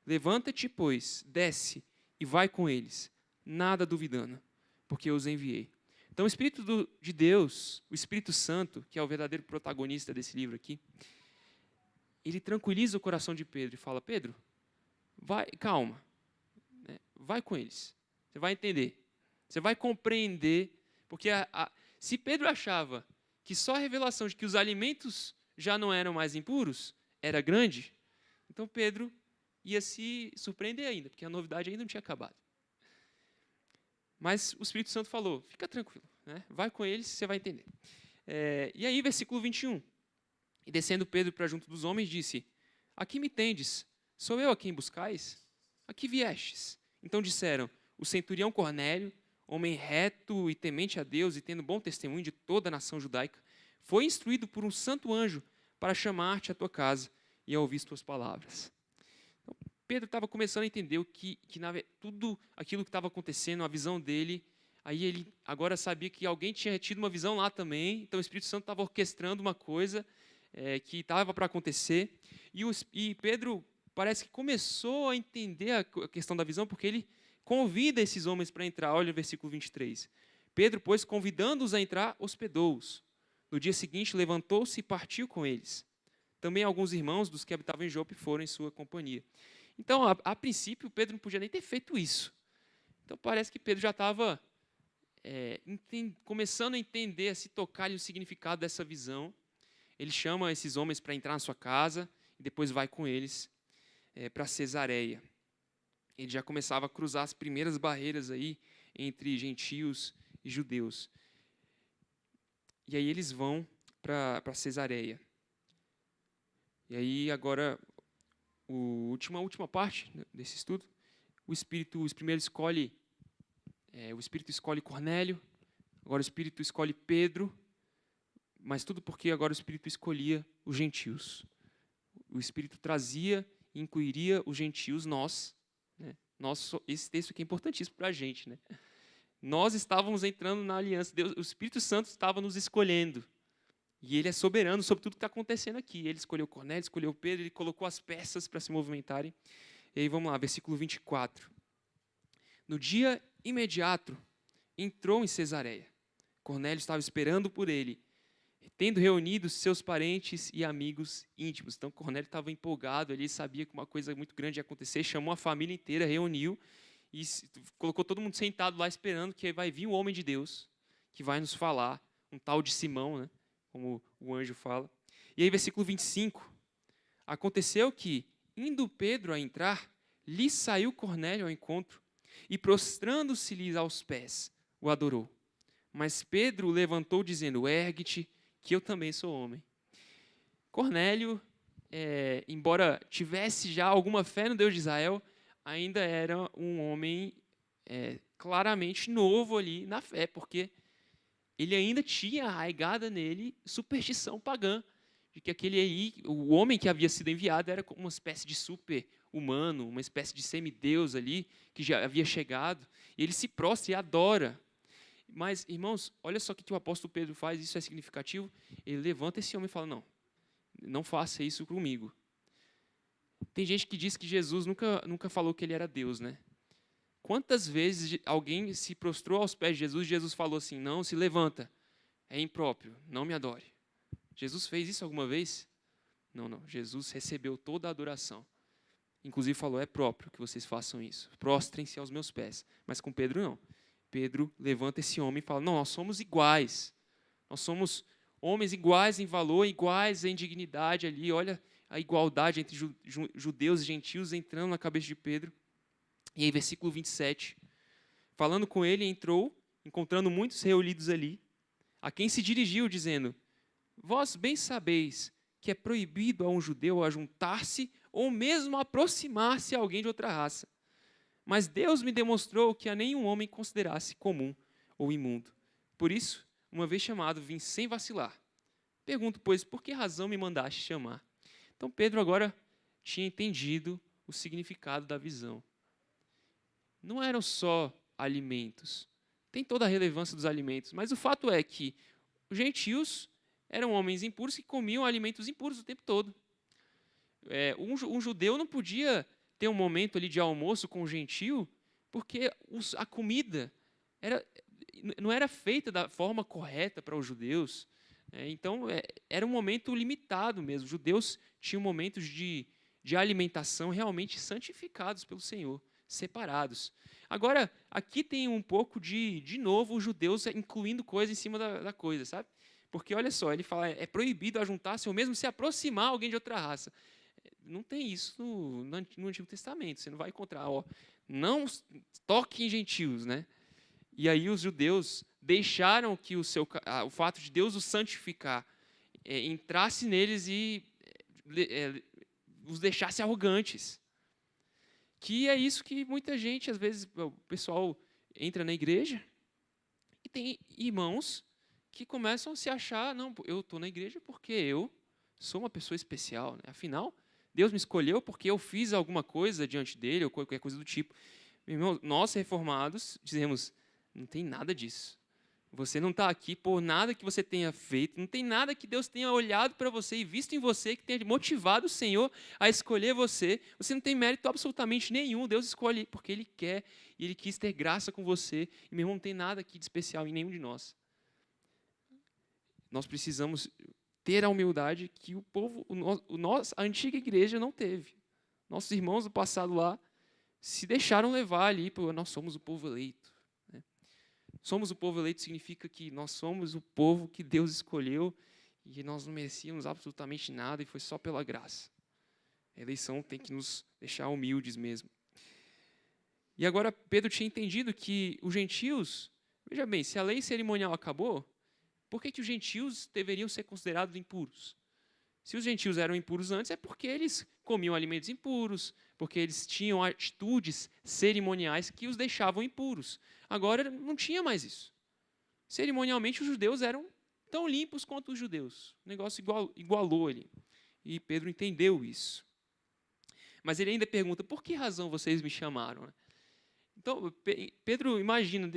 levanta-te, pois, desce e vai com eles, nada duvidando, porque eu os enviei. Então o Espírito de Deus, o Espírito Santo, que é o verdadeiro protagonista desse livro aqui, ele tranquiliza o coração de Pedro e fala, Pedro, vai, calma, né, vai com eles, você vai entender, você vai compreender, porque se Pedro achava que só a revelação de que os alimentos já não eram mais impuros era grande, então Pedro ia se surpreender ainda, porque a novidade ainda não tinha acabado. Mas o Espírito Santo falou, fica tranquilo, né? Vai com eles, você vai entender. E aí, versículo 21. E descendo Pedro para junto dos homens, disse, aqui me tendes, sou eu a quem buscais? Aqui viestes. Então disseram, o centurião Cornélio, homem reto e temente a Deus e tendo bom testemunho de toda a nação judaica, foi instruído por um santo anjo para chamar-te à tua casa e a ouvir tuas palavras. Então, Pedro estava começando a entender tudo aquilo que estava acontecendo, a visão dele. Aí ele agora sabia que alguém tinha tido uma visão lá também. Então o Espírito Santo estava orquestrando uma coisa que estava para acontecer. E Pedro parece que começou a entender a questão da visão, porque ele convida esses homens para entrar. Olha o versículo 23. Pedro, pois, convidando-os a entrar, hospedou-os. No dia seguinte, levantou-se e partiu com eles. Também alguns irmãos dos que habitavam em Jope foram em sua companhia. Então, a princípio, Pedro não podia nem ter feito isso. Então, parece que Pedro já estava começando a entender, a se tocar o significado dessa visão. Ele chama esses homens para entrar na sua casa e depois vai com eles para Cesareia. Ele já começava a cruzar as primeiras barreiras aí entre gentios e judeus. E aí eles vão para Cesareia. E aí agora, a última parte desse estudo, o Espírito escolhe Cornélio, agora o Espírito escolhe Pedro, mas tudo porque agora o Espírito escolhia os gentios. O Espírito trazia e incluiria os gentios, nós. Né? Esse texto aqui é importantíssimo para a gente. Né? Nós estávamos entrando na aliança, Deus, o Espírito Santo estava nos escolhendo. E ele é soberano sobre tudo que está acontecendo aqui. Ele escolheu Cornélio, escolheu Pedro, ele colocou as peças para se movimentarem. E aí vamos lá, versículo 24. No dia imediato, entrou em Cesareia. Cornélio estava esperando por ele, tendo reunido seus parentes e amigos íntimos. Então Cornélio estava empolgado, ele sabia que uma coisa muito grande ia acontecer, chamou a família inteira, reuniu e colocou todo mundo sentado lá esperando que vai vir um homem de Deus, que vai nos falar, um tal de Simão, né? Como o anjo fala. E aí, versículo 25. Aconteceu que, indo Pedro a entrar, lhe saiu Cornélio ao encontro e, prostrando-se-lhe aos pés, o adorou. Mas Pedro o levantou, dizendo, ergue-te, que eu também sou homem. Cornélio, embora tivesse já alguma fé no Deus de Israel, ainda era um homem claramente novo ali na fé, porque ele ainda tinha arraigada nele superstição pagã, de que o homem que havia sido enviado era como uma espécie de super-humano, uma espécie de semideus ali, que já havia chegado, e ele se prostra e adora. Mas, irmãos, olha só o que o apóstolo Pedro faz, isso é significativo, ele levanta esse homem e fala, não faça isso comigo. Tem gente que diz que Jesus nunca falou que ele era Deus, né? Quantas vezes alguém se prostrou aos pés de Jesus e Jesus falou assim, não, se levanta, é impróprio, não me adore. Jesus fez isso alguma vez? Não. Jesus recebeu toda a adoração. Inclusive falou, é próprio que vocês façam isso. Prostrem-se aos meus pés. Mas com Pedro não. Pedro levanta esse homem e fala, não, nós somos iguais. Nós somos homens iguais em valor, iguais em dignidade ali. Olha a igualdade entre judeus e gentios entrando na cabeça de Pedro. E aí, versículo 27, falando com ele, entrou, encontrando muitos reunidos ali, a quem se dirigiu, dizendo, vós bem sabeis que é proibido a um judeu ajuntar-se ou mesmo aproximar-se a alguém de outra raça. Mas Deus me demonstrou que a nenhum homem considerasse comum ou imundo. Por isso, uma vez chamado, vim sem vacilar. Pergunto, pois, por que razão me mandaste chamar? Então, Pedro agora tinha entendido o significado da visão. não eram só alimentos. Tem toda a relevância dos alimentos, mas o fato é que os gentios eram homens impuros que comiam alimentos impuros o tempo todo. Um judeu não podia ter um momento ali de almoço com o gentio, porque a comida não era feita da forma correta para os judeus. Então, era um momento limitado mesmo. Os judeus tinham momentos de alimentação realmente santificados pelo Senhor, separados. Agora, aqui tem um pouco de novo, os judeus incluindo coisa em cima da coisa, sabe? Porque, olha só, ele fala, é proibido ajuntar-se ou mesmo se aproximar alguém de outra raça. Não tem isso no Antigo Testamento. Você não vai encontrar, não toque em gentios, né? E aí os judeus deixaram que o fato de Deus os santificar entrasse neles e os deixasse arrogantes. Que é isso que muita gente, às vezes, o pessoal entra na igreja e tem irmãos que começam a se achar, não, eu estou na igreja porque eu sou uma pessoa especial, né? Afinal, Deus me escolheu porque eu fiz alguma coisa diante dele, ou qualquer coisa do tipo. Meu irmão, nós reformados dizemos, não tem nada disso. Você não está aqui por nada que você tenha feito, não tem nada que Deus tenha olhado para você e visto em você que tenha motivado o Senhor a escolher você. Você não tem mérito absolutamente nenhum, Deus escolhe porque Ele quer e Ele quis ter graça com você. E, meu irmão, não tem nada aqui de especial em nenhum de nós. Nós precisamos ter a humildade que o povo, a antiga igreja não teve. Nossos irmãos do passado lá se deixaram levar ali, nós somos o povo eleito. Somos o povo eleito significa que nós somos o povo que Deus escolheu e nós não merecíamos absolutamente nada e foi só pela graça. A eleição tem que nos deixar humildes mesmo. E agora Pedro tinha entendido que os gentios, veja bem, se a lei cerimonial acabou, por que os gentios deveriam ser considerados impuros? Se os gentios eram impuros antes, é porque eles comiam alimentos impuros, porque eles tinham atitudes cerimoniais que os deixavam impuros. Agora não tinha mais isso. Cerimonialmente, os judeus eram tão limpos quanto os judeus. O negócio igualou ali. E Pedro entendeu isso. Mas ele ainda pergunta, por que razão vocês me chamaram? Então, Pedro, imagina,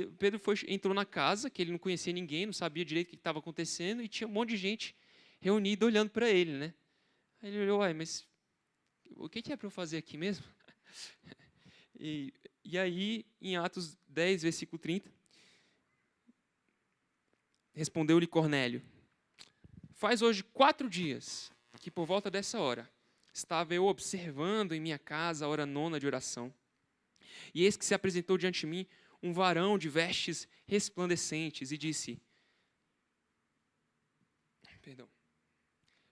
entrou na casa, que ele não conhecia ninguém, não sabia direito o que estava acontecendo, e tinha um monte de gente reunida olhando para ele, né? Aí ele olhou, mas o que é para eu fazer aqui mesmo? E aí, em Atos 10, versículo 30, respondeu-lhe Cornélio, faz hoje 4 dias que por volta dessa hora estava eu observando em minha casa a hora nona de oração. E eis que se apresentou diante de mim um varão de vestes resplandecentes e disse,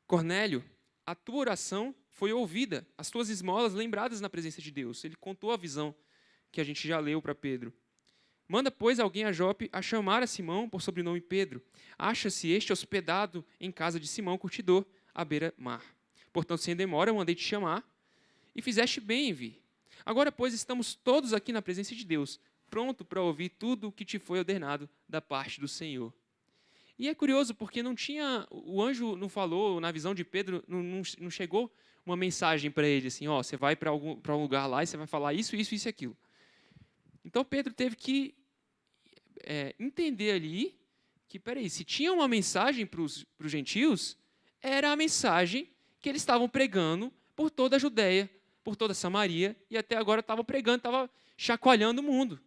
Cornélio, a tua oração foi ouvida, as tuas esmolas lembradas na presença de Deus. Ele contou a visão que a gente já leu para Pedro. Manda, pois, alguém a Jope a chamar a Simão, por sobrenome Pedro. Acha-se este hospedado em casa de Simão, curtidor, à beira-mar. Portanto, sem demora, eu mandei te chamar, e fizeste bem em vir. Agora, pois, estamos todos aqui na presença de Deus, pronto para ouvir tudo o que te foi ordenado da parte do Senhor. E é curioso, porque o anjo não falou, na visão de Pedro, não chegou uma mensagem para ele, assim, você vai para um lugar lá e você vai falar isso, isso, isso e aquilo. Então, Pedro teve que entender ali que, se tinha uma mensagem para os gentios, era a mensagem que eles estavam pregando por toda a Judéia, por toda a Samaria, e até agora estavam pregando, estavam chacoalhando o mundo.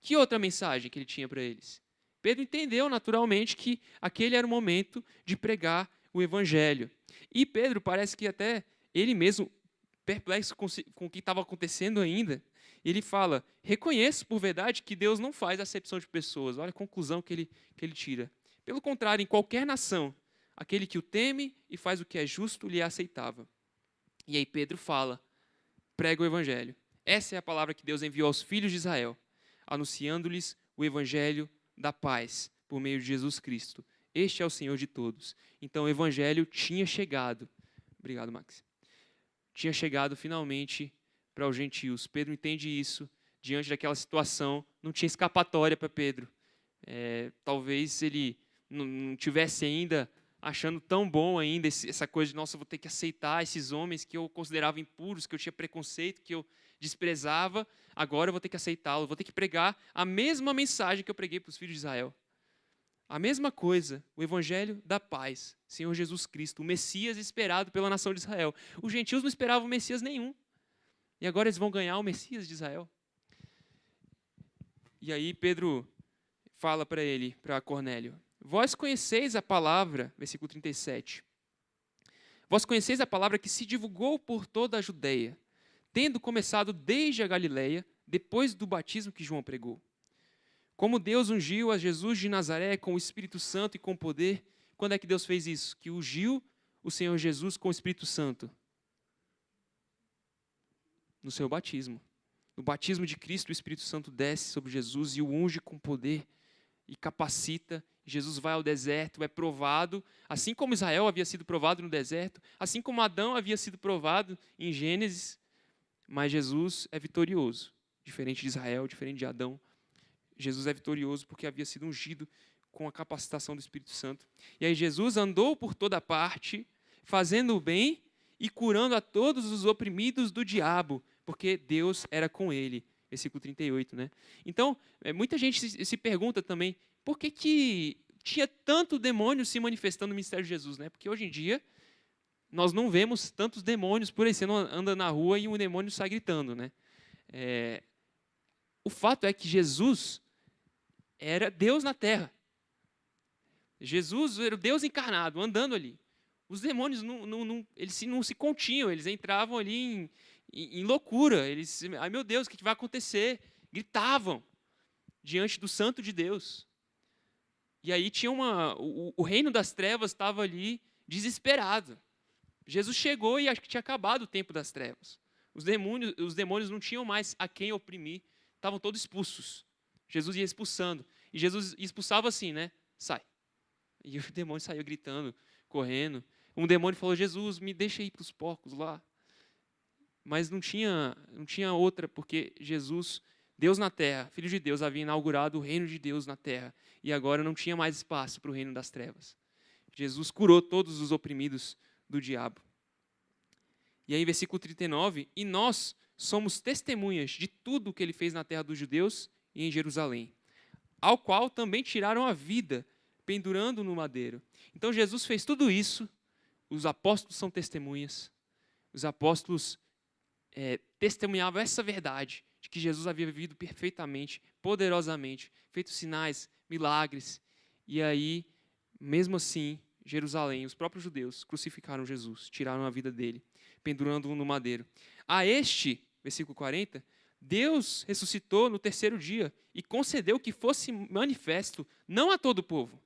Que outra mensagem que ele tinha para eles? Pedro entendeu naturalmente que aquele era o momento de pregar o evangelho. E Pedro parece que até ele mesmo, perplexo com o que estava acontecendo ainda, ele fala, reconheço por verdade que Deus não faz acepção de pessoas. Olha a conclusão que ele tira. Pelo contrário, em qualquer nação, aquele que o teme e faz o que é justo lhe é aceitável. E aí Pedro fala, prega o evangelho. Essa é a palavra que Deus enviou aos filhos de Israel, anunciando-lhes o evangelho da paz por meio de Jesus Cristo. Este é o Senhor de todos. Então o evangelho tinha chegado. Obrigado, Max. Tinha chegado finalmente para os gentios. Pedro entende isso. Diante daquela situação, não tinha escapatória para Pedro. Talvez ele não tivesse ainda achando tão bom ainda essa coisa de, nossa, eu vou ter que aceitar esses homens que eu considerava impuros, que eu tinha preconceito, que eu desprezava, agora eu vou ter que aceitá-lo, vou ter que pregar a mesma mensagem que eu preguei para os filhos de Israel. A mesma coisa, o evangelho da paz, Senhor Jesus Cristo, o Messias esperado pela nação de Israel. Os gentios não esperavam Messias nenhum. E agora eles vão ganhar o Messias de Israel. E aí Pedro fala para ele, para Cornélio, vós conheceis a palavra, versículo 37, vós conheceis a palavra que se divulgou por toda a Judeia, tendo começado desde a Galileia, depois do batismo que João pregou. Como Deus ungiu a Jesus de Nazaré com o Espírito Santo e com poder. Quando é que Deus fez isso? Que ungiu o Senhor Jesus com o Espírito Santo? No seu batismo. No batismo de Cristo, o Espírito Santo desce sobre Jesus e o unge com poder e capacita. Jesus vai ao deserto, é provado, assim como Israel havia sido provado no deserto, assim como Adão havia sido provado em Gênesis, mas Jesus é vitorioso, diferente de Israel, diferente de Adão. Jesus é vitorioso porque havia sido ungido com a capacitação do Espírito Santo. E aí Jesus andou por toda parte, fazendo o bem e curando a todos os oprimidos do diabo, porque Deus era com ele. Versículo 38, né? Então, muita gente se pergunta também, por que tinha tanto demônio se manifestando no ministério de Jesus, né? Porque hoje em dia, nós não vemos tantos demônios por aí. Você não anda na rua e um demônio sai gritando, né? O fato é que Jesus era Deus na terra. Jesus era o Deus encarnado, andando ali. Os demônios eles não se continham, eles entravam ali em loucura. Eles, ai meu Deus, o que vai acontecer? Gritavam diante do Santo de Deus. E aí tinha o reino das trevas estava ali desesperado. Jesus chegou e acho que tinha acabado o tempo das trevas. Os demônios não tinham mais a quem oprimir, estavam todos expulsos. Jesus ia expulsando. E Jesus expulsava assim, né? Sai. E o demônio saiu gritando, correndo. Um demônio falou, Jesus, me deixa ir para os porcos lá. Mas não tinha outra, porque Jesus, Deus na terra, Filho de Deus, havia inaugurado o reino de Deus na terra. E agora não tinha mais espaço para o reino das trevas. Jesus curou todos os oprimidos do diabo. E aí, versículo 39, e nós somos testemunhas de tudo o que ele fez na terra dos judeus e em Jerusalém, ao qual também tiraram a vida, pendurando no madeiro. Então Jesus fez tudo isso, os apóstolos são testemunhas, os apóstolos testemunhavam essa verdade, de que Jesus havia vivido perfeitamente, poderosamente, feito sinais, milagres, e aí, mesmo assim, Jerusalém, os próprios judeus crucificaram Jesus, tiraram a vida dele, pendurando-o no madeiro. A este, versículo 40, Deus ressuscitou no terceiro dia e concedeu que fosse manifesto, não a todo o povo,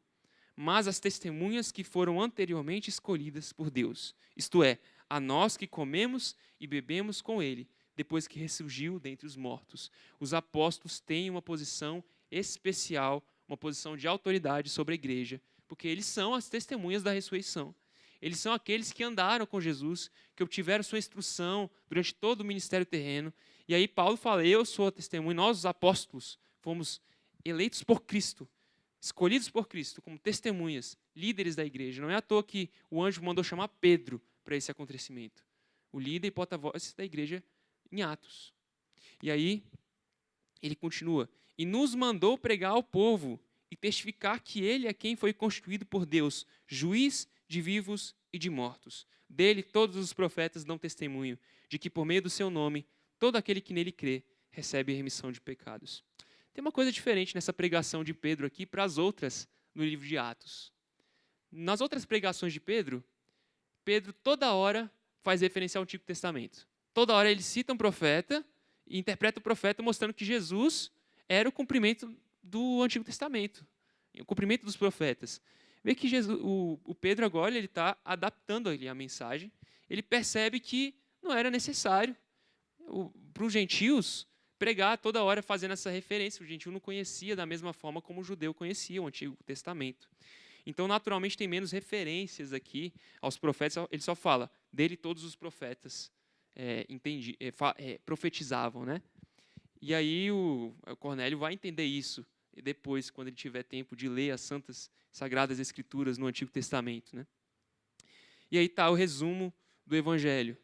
mas às testemunhas que foram anteriormente escolhidas por Deus, isto é, a nós que comemos e bebemos com ele, depois que ressurgiu dentre os mortos. Os apóstolos têm uma posição especial, uma posição de autoridade sobre a igreja, porque eles são as testemunhas da ressurreição. Eles são aqueles que andaram com Jesus, que obtiveram sua instrução durante todo o ministério terreno. E aí Paulo fala, eu sou a testemunha, nós os apóstolos fomos eleitos por Cristo, escolhidos por Cristo como testemunhas, líderes da igreja. Não é à toa que o anjo mandou chamar Pedro para esse acontecimento. O líder e porta-voz da igreja em Atos. E aí ele continua, e nos mandou pregar ao povo e testificar que ele é quem foi constituído por Deus, juiz de vivos e de mortos. Dele todos os profetas dão testemunho de que por meio do seu nome, todo aquele que nele crê recebe a remissão de pecados. Tem uma coisa diferente nessa pregação de Pedro aqui para as outras no livro de Atos. Nas outras pregações de Pedro toda hora faz referência ao Antigo Testamento. Toda hora ele cita um profeta e interpreta o profeta mostrando que Jesus era o cumprimento do Antigo Testamento, o cumprimento dos profetas. Vê que o Pedro agora ele está adaptando ali a mensagem. Ele percebe que não era necessário para os gentios pregar toda hora fazendo essa referência. O gentio não conhecia da mesma forma como o judeu conhecia o Antigo Testamento. Então, naturalmente, tem menos referências aqui aos profetas. Ele só fala, dele todos os profetas profetizavam, né? E aí o Cornélio vai entender isso. depois, quando ele tiver tempo de ler as santas, sagradas escrituras no Antigo Testamento, né? E aí está o resumo do Evangelho.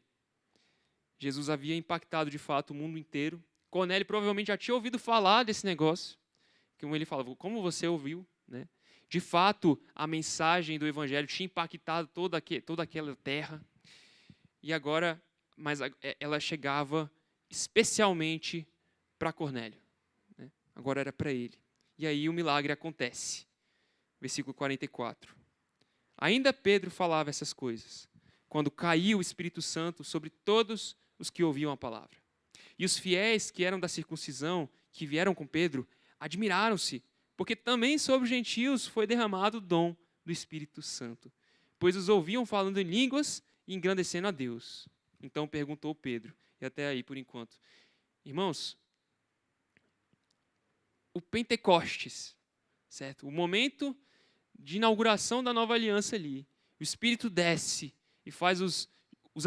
Jesus havia impactado, de fato, o mundo inteiro. Cornélio provavelmente já tinha ouvido falar desse negócio, como ele falava, como você ouviu, né? De fato, a mensagem do Evangelho tinha impactado toda aquela terra. E agora, ela chegava especialmente para Cornélio, né? Agora era para ele. E aí o milagre acontece. Versículo 44. Ainda Pedro falava essas coisas, quando caiu o Espírito Santo sobre todos os que ouviam a palavra. E os fiéis que eram da circuncisão, que vieram com Pedro, admiraram-se, porque também sobre os gentios foi derramado o dom do Espírito Santo, pois os ouviam falando em línguas e engrandecendo a Deus. Então perguntou Pedro, e até aí por enquanto. Irmãos, o Pentecostes, certo? O momento de inauguração da nova aliança ali. O Espírito desce e faz os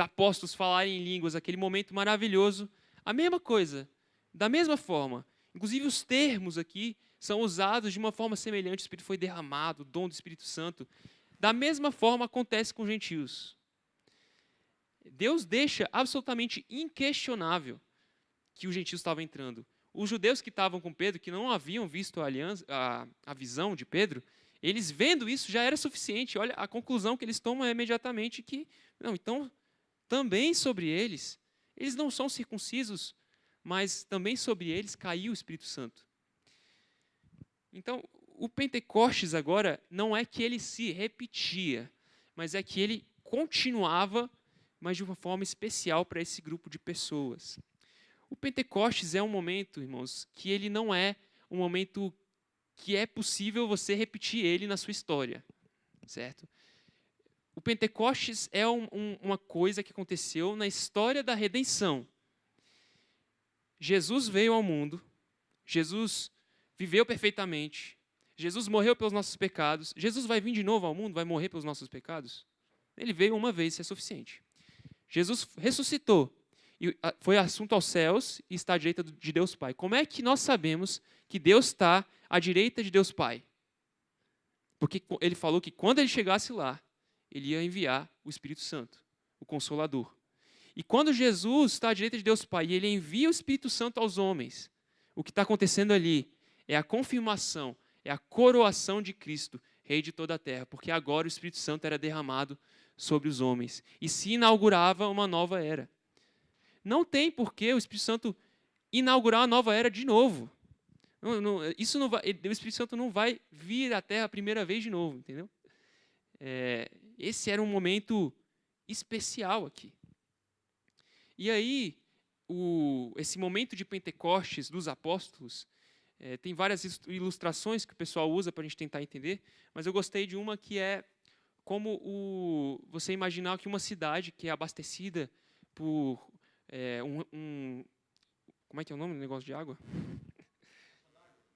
apóstolos falarem em línguas, aquele momento maravilhoso. A mesma coisa, da mesma forma. Inclusive os termos aqui são usados de uma forma semelhante. O Espírito foi derramado, o dom do Espírito Santo. Da mesma forma acontece com os gentios. Deus deixa absolutamente inquestionável que os gentios estavam entrando. Os judeus que estavam com Pedro, que não haviam visto a visão de Pedro, eles vendo isso já era suficiente. Olha, a conclusão que eles tomam é imediatamente que, não, então, também sobre eles não são circuncisos, mas também sobre eles caiu o Espírito Santo. Então, o Pentecostes agora não é que ele se repetia, mas é que ele continuava, mas de uma forma especial para esse grupo de pessoas. O Pentecostes é um momento, irmãos, que ele não é um momento que é possível você repetir ele na sua história, certo? O Pentecostes é uma coisa que aconteceu na história da redenção. Jesus veio ao mundo, Jesus viveu perfeitamente, Jesus morreu pelos nossos pecados. Jesus vai vir de novo ao mundo, vai morrer pelos nossos pecados? Ele veio uma vez, isso é suficiente. Jesus ressuscitou e foi assunto aos céus e está à direita de Deus Pai. Como é que nós sabemos que Deus está à direita de Deus Pai? Porque ele falou que quando ele chegasse lá, ele ia enviar o Espírito Santo, o Consolador. E quando Jesus está à direita de Deus Pai e ele envia o Espírito Santo aos homens, o que está acontecendo ali é a confirmação, é a coroação de Cristo, Rei de toda a terra, porque agora o Espírito Santo era derramado sobre os homens e se inaugurava uma nova era. Não tem por que o Espírito Santo inaugurar uma nova era de novo. Isso não vai, o Espírito Santo não vai vir à terra a primeira vez de novo, entendeu? Esse era um momento especial aqui. E aí, esse momento de Pentecostes dos apóstolos, tem várias ilustrações que o pessoal usa para a gente tentar entender, mas eu gostei de uma que é como você imaginar que uma cidade que é abastecida por como é que é o nome do negócio de água?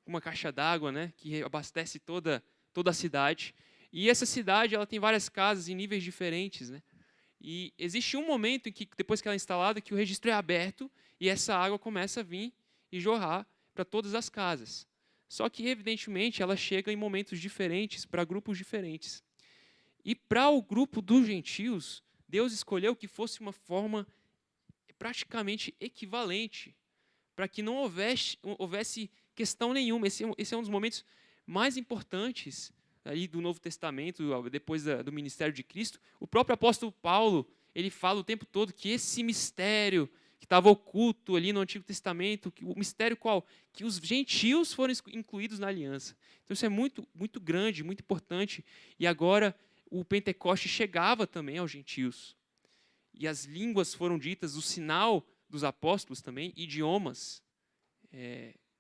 Uma caixa d'água, né, que abastece toda a cidade. E essa cidade ela tem várias casas em níveis diferentes, né? E existe um momento em que, depois que ela é instalada, que o registro é aberto e essa água começa a vir e jorrar para todas as casas. Só que, evidentemente, ela chega em momentos diferentes, para grupos diferentes. E para o grupo dos gentios, Deus escolheu que fosse uma forma praticamente equivalente, para que não houvesse questão nenhuma. Esse é um dos momentos mais importantes aí do Novo Testamento, depois do ministério de Cristo. O próprio apóstolo Paulo, ele fala o tempo todo que esse mistério que estava oculto ali no Antigo Testamento, o mistério qual? Que os gentios foram incluídos na aliança. Então isso é muito, muito grande, muito importante. E agora o Pentecoste chegava também aos gentios. E as línguas foram ditas, o sinal dos apóstolos também, idiomas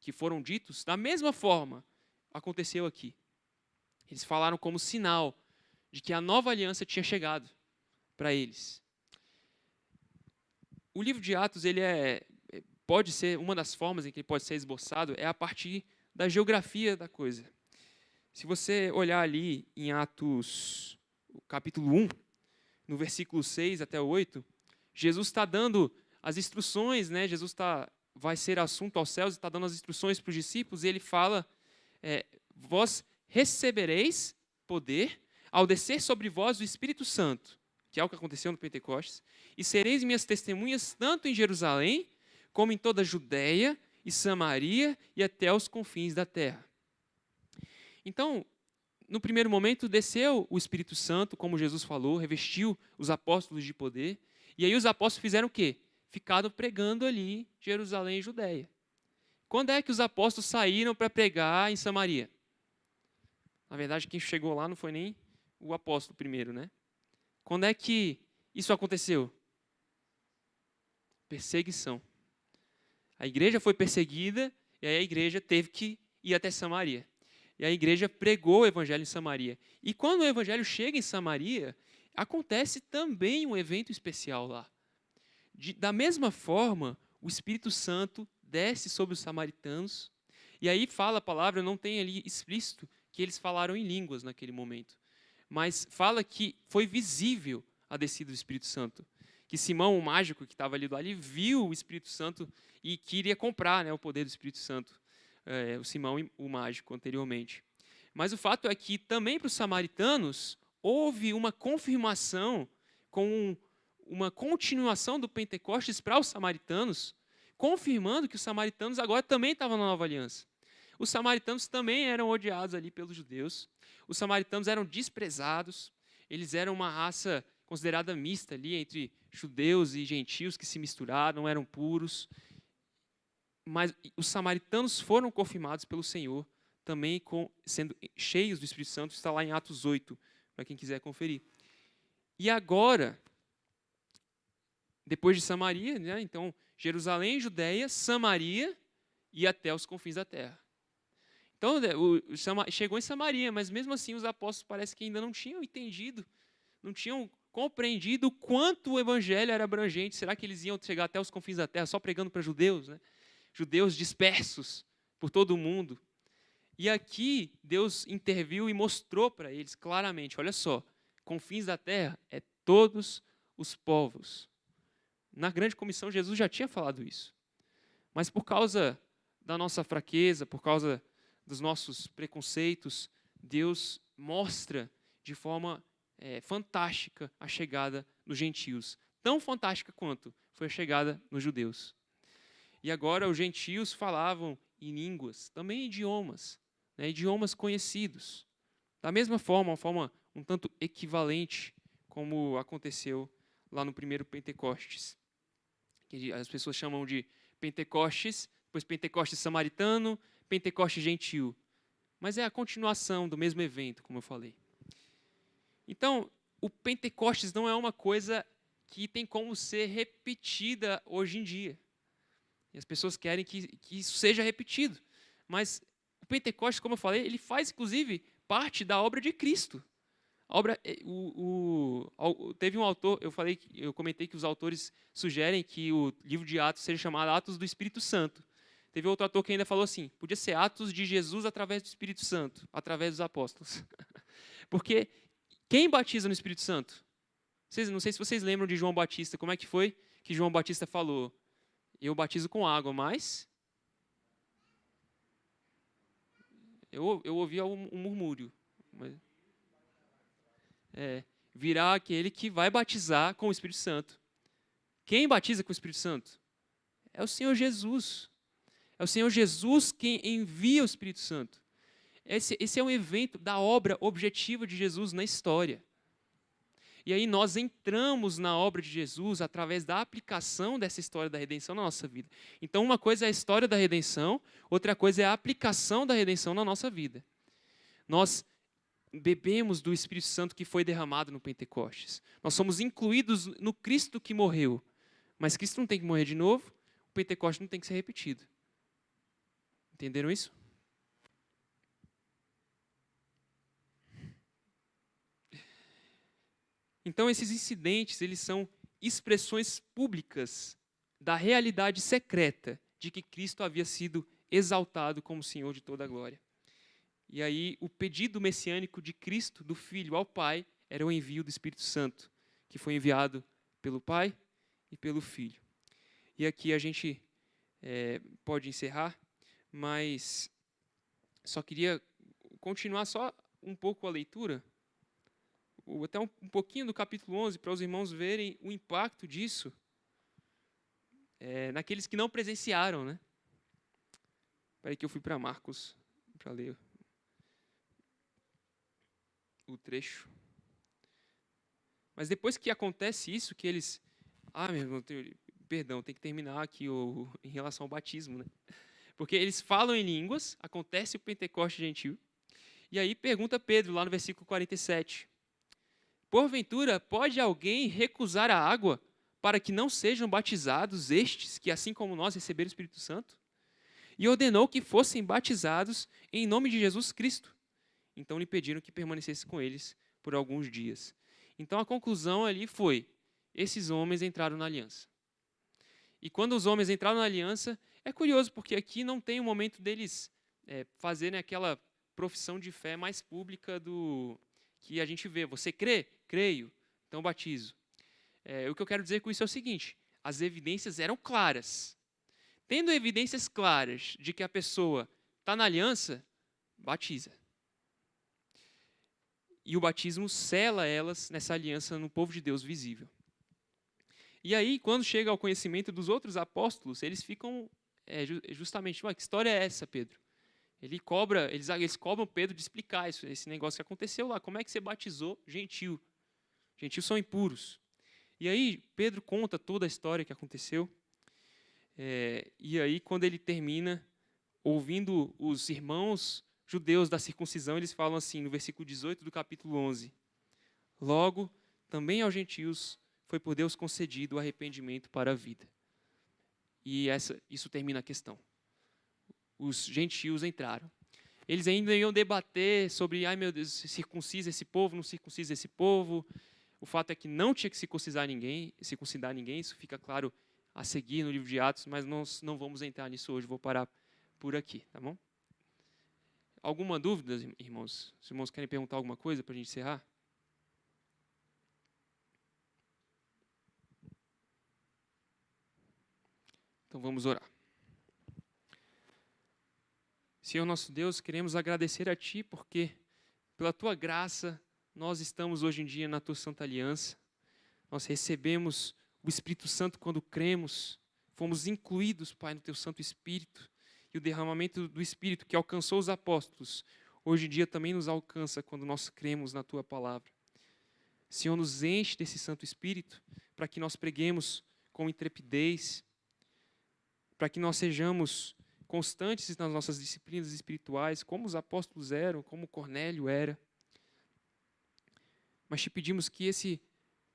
que foram ditos, da mesma forma aconteceu aqui. Eles falaram como sinal de que a nova aliança tinha chegado para eles. O livro de Atos, ele pode ser, uma das formas em que ele pode ser esboçado é a partir da geografia da coisa. Se você olhar ali em Atos, capítulo 1, no versículo 6 até 8, Jesus está dando as instruções, né? Jesus vai ser assunto aos céus, está dando as instruções para os discípulos, e ele fala vós recebereis poder ao descer sobre vós o Espírito Santo, que é o que aconteceu no Pentecostes, e sereis minhas testemunhas tanto em Jerusalém, como em toda a Judéia e Samaria e até os confins da terra. Então, no primeiro momento, desceu o Espírito Santo, como Jesus falou, revestiu os apóstolos de poder, e aí os apóstolos fizeram o quê? Ficaram pregando ali Jerusalém e Judéia. Quando é que os apóstolos saíram para pregar em Samaria? Na verdade, quem chegou lá não foi nem o apóstolo primeiro, né? Quando é que isso aconteceu? Perseguição. A igreja foi perseguida e aí a igreja teve que ir até Samaria. E a igreja pregou o evangelho em Samaria. E quando o evangelho chega em Samaria, acontece também um evento especial lá. Da mesma forma, o Espírito Santo desce sobre os samaritanos. E aí fala a palavra, não tem ali explícito que eles falaram em línguas naquele momento. Mas fala que foi visível a descida do Espírito Santo. Que Simão, o mágico que estava ali, viu o Espírito Santo e queria comprar, né, o poder do Espírito Santo. O Simão, o mágico, anteriormente. Mas o fato é que também para os samaritanos houve uma confirmação com uma continuação do Pentecostes para os samaritanos, confirmando que os samaritanos agora também estavam na nova aliança. Os samaritanos também eram odiados ali pelos judeus. Os samaritanos eram desprezados. Eles eram uma raça considerada mista ali entre judeus e gentios que se misturaram, não eram puros. Mas os samaritanos foram confirmados pelo Senhor, também sendo cheios do Espírito Santo. Está lá em Atos 8, para quem quiser conferir. E agora, depois de Samaria, né, então, Jerusalém, Judéia, Samaria e até os confins da terra. Então, chegou em Samaria, mas mesmo assim os apóstolos parece que ainda não tinham entendido, não tinham compreendido o quanto o evangelho era abrangente. Será que eles iam chegar até os confins da terra só pregando para judeus, né? Judeus dispersos por todo o mundo. E aqui Deus interviu e mostrou para eles claramente, olha só, confins da terra é todos os povos. Na grande comissão Jesus já tinha falado isso. Mas por causa da nossa fraqueza, por causa dos nossos preconceitos, Deus mostra de forma fantástica a chegada dos gentios. Tão fantástica quanto foi a chegada nos judeus. E agora os gentios falavam em línguas, também idiomas, né, idiomas conhecidos. Da mesma forma, uma forma um tanto equivalente como aconteceu lá no primeiro Pentecostes. Que as pessoas chamam de Pentecostes, depois Pentecostes samaritano, Pentecostes gentil. Mas é a continuação do mesmo evento, como eu falei. Então, o Pentecostes não é uma coisa que tem como ser repetida hoje em dia. E as pessoas querem que isso seja repetido. Mas o Pentecostes, como eu falei, ele faz, inclusive, parte da obra de Cristo. A obra, teve um autor, eu comentei que os autores sugerem que o livro de Atos seja chamado Atos do Espírito Santo. Teve outro autor que ainda falou assim, podia ser Atos de Jesus através do Espírito Santo, através dos apóstolos. Porque quem batiza no Espírito Santo? Não sei se vocês lembram de João Batista, como é que foi que João Batista falou? Eu batizo com água, mas eu ouvi um murmúrio. Mas, virá aquele que vai batizar com o Espírito Santo. Quem batiza com o Espírito Santo? É o Senhor Jesus. É o Senhor Jesus quem envia o Espírito Santo. Esse é um evento da obra objetiva de Jesus na história. E aí nós entramos na obra de Jesus através da aplicação dessa história da redenção na nossa vida. Então uma coisa é a história da redenção, outra coisa é a aplicação da redenção na nossa vida. Nós bebemos do Espírito Santo que foi derramado no Pentecostes. Nós somos incluídos no Cristo que morreu. Mas Cristo não tem que morrer de novo, o Pentecostes não tem que ser repetido. Entenderam isso? Então, esses incidentes, eles são expressões públicas da realidade secreta de que Cristo havia sido exaltado como Senhor de toda a glória. E aí, o pedido messiânico de Cristo, do Filho ao Pai, era o envio do Espírito Santo, que foi enviado pelo Pai e pelo Filho. E aqui a gente pode encerrar, mas só queria continuar só um pouco a leitura, até um pouquinho do capítulo 11, para os irmãos verem o impacto disso naqueles que não presenciaram, né? Espera aí que eu fui para Marcos para ler o trecho. Mas depois que acontece isso, que eles... meu irmão, perdão, tem que terminar aqui em relação ao batismo, né? Porque eles falam em línguas, acontece o Pentecoste gentil, e aí pergunta Pedro, lá no versículo 47, porventura, pode alguém recusar a água para que não sejam batizados estes, que assim como nós receberam o Espírito Santo? E ordenou que fossem batizados em nome de Jesus Cristo. Então lhe pediram que permanecesse com eles por alguns dias. Então a conclusão ali foi, esses homens entraram na aliança. E quando os homens entraram na aliança, é curioso, porque aqui não tem o momento deles fazerem aquela profissão de fé mais pública do que a gente vê. Você crê? Creio. Então batizo. O que eu quero dizer com isso é o seguinte, as evidências eram claras. Tendo evidências claras de que a pessoa está na aliança, batiza. E o batismo sela elas nessa aliança no povo de Deus visível. E aí, quando chega ao conhecimento dos outros apóstolos, eles ficam justamente, que história é essa, Pedro? Eles cobram Pedro de explicar esse negócio que aconteceu lá. Como é que você batizou gentil? Gentios são impuros. E aí, Pedro conta toda a história que aconteceu. E aí, quando ele termina, ouvindo os irmãos judeus da circuncisão, eles falam assim, no versículo 18 do capítulo 11. Logo, também aos gentios foi por Deus concedido o arrependimento para a vida. E isso termina a questão. Os gentios entraram. Eles ainda iam debater sobre, meu Deus, circuncisa esse povo, não circuncisa esse povo. O fato é que não tinha que circuncidar ninguém, isso fica claro a seguir no livro de Atos, mas nós não vamos entrar nisso hoje, vou parar por aqui, tá bom? Alguma dúvida, irmãos? Os irmãos querem perguntar alguma coisa para a gente encerrar? Então vamos orar. Senhor nosso Deus, queremos agradecer a Ti, porque pela Tua graça nós estamos hoje em dia na Tua Santa Aliança. Nós recebemos o Espírito Santo quando cremos, fomos incluídos, Pai, no Teu Santo Espírito. E o derramamento do Espírito que alcançou os apóstolos, hoje em dia também nos alcança quando nós cremos na Tua Palavra. Senhor, nos enche desse Santo Espírito para que nós preguemos com intrepidez, para que nós sejamos constantes nas nossas disciplinas espirituais, como os apóstolos eram, como Cornélio era. Mas te pedimos que esse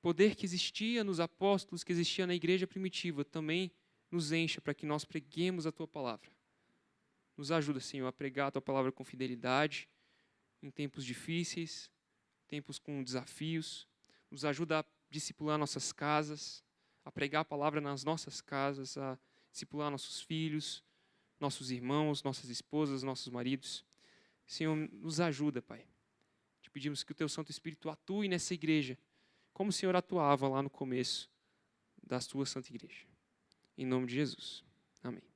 poder que existia nos apóstolos, que existia na igreja primitiva, também nos encha para que nós preguemos a Tua Palavra. Nos ajuda, Senhor, a pregar a Tua Palavra com fidelidade, em tempos difíceis, tempos com desafios. Nos ajuda a discipular nossas casas, a pregar a Palavra nas nossas casas, a discipular nossos filhos, nossos irmãos, nossas esposas, nossos maridos. Senhor, nos ajuda, Pai. Te pedimos que o Teu Santo Espírito atue nessa igreja, como o Senhor atuava lá no começo da Tua Santa Igreja. Em nome de Jesus. Amém.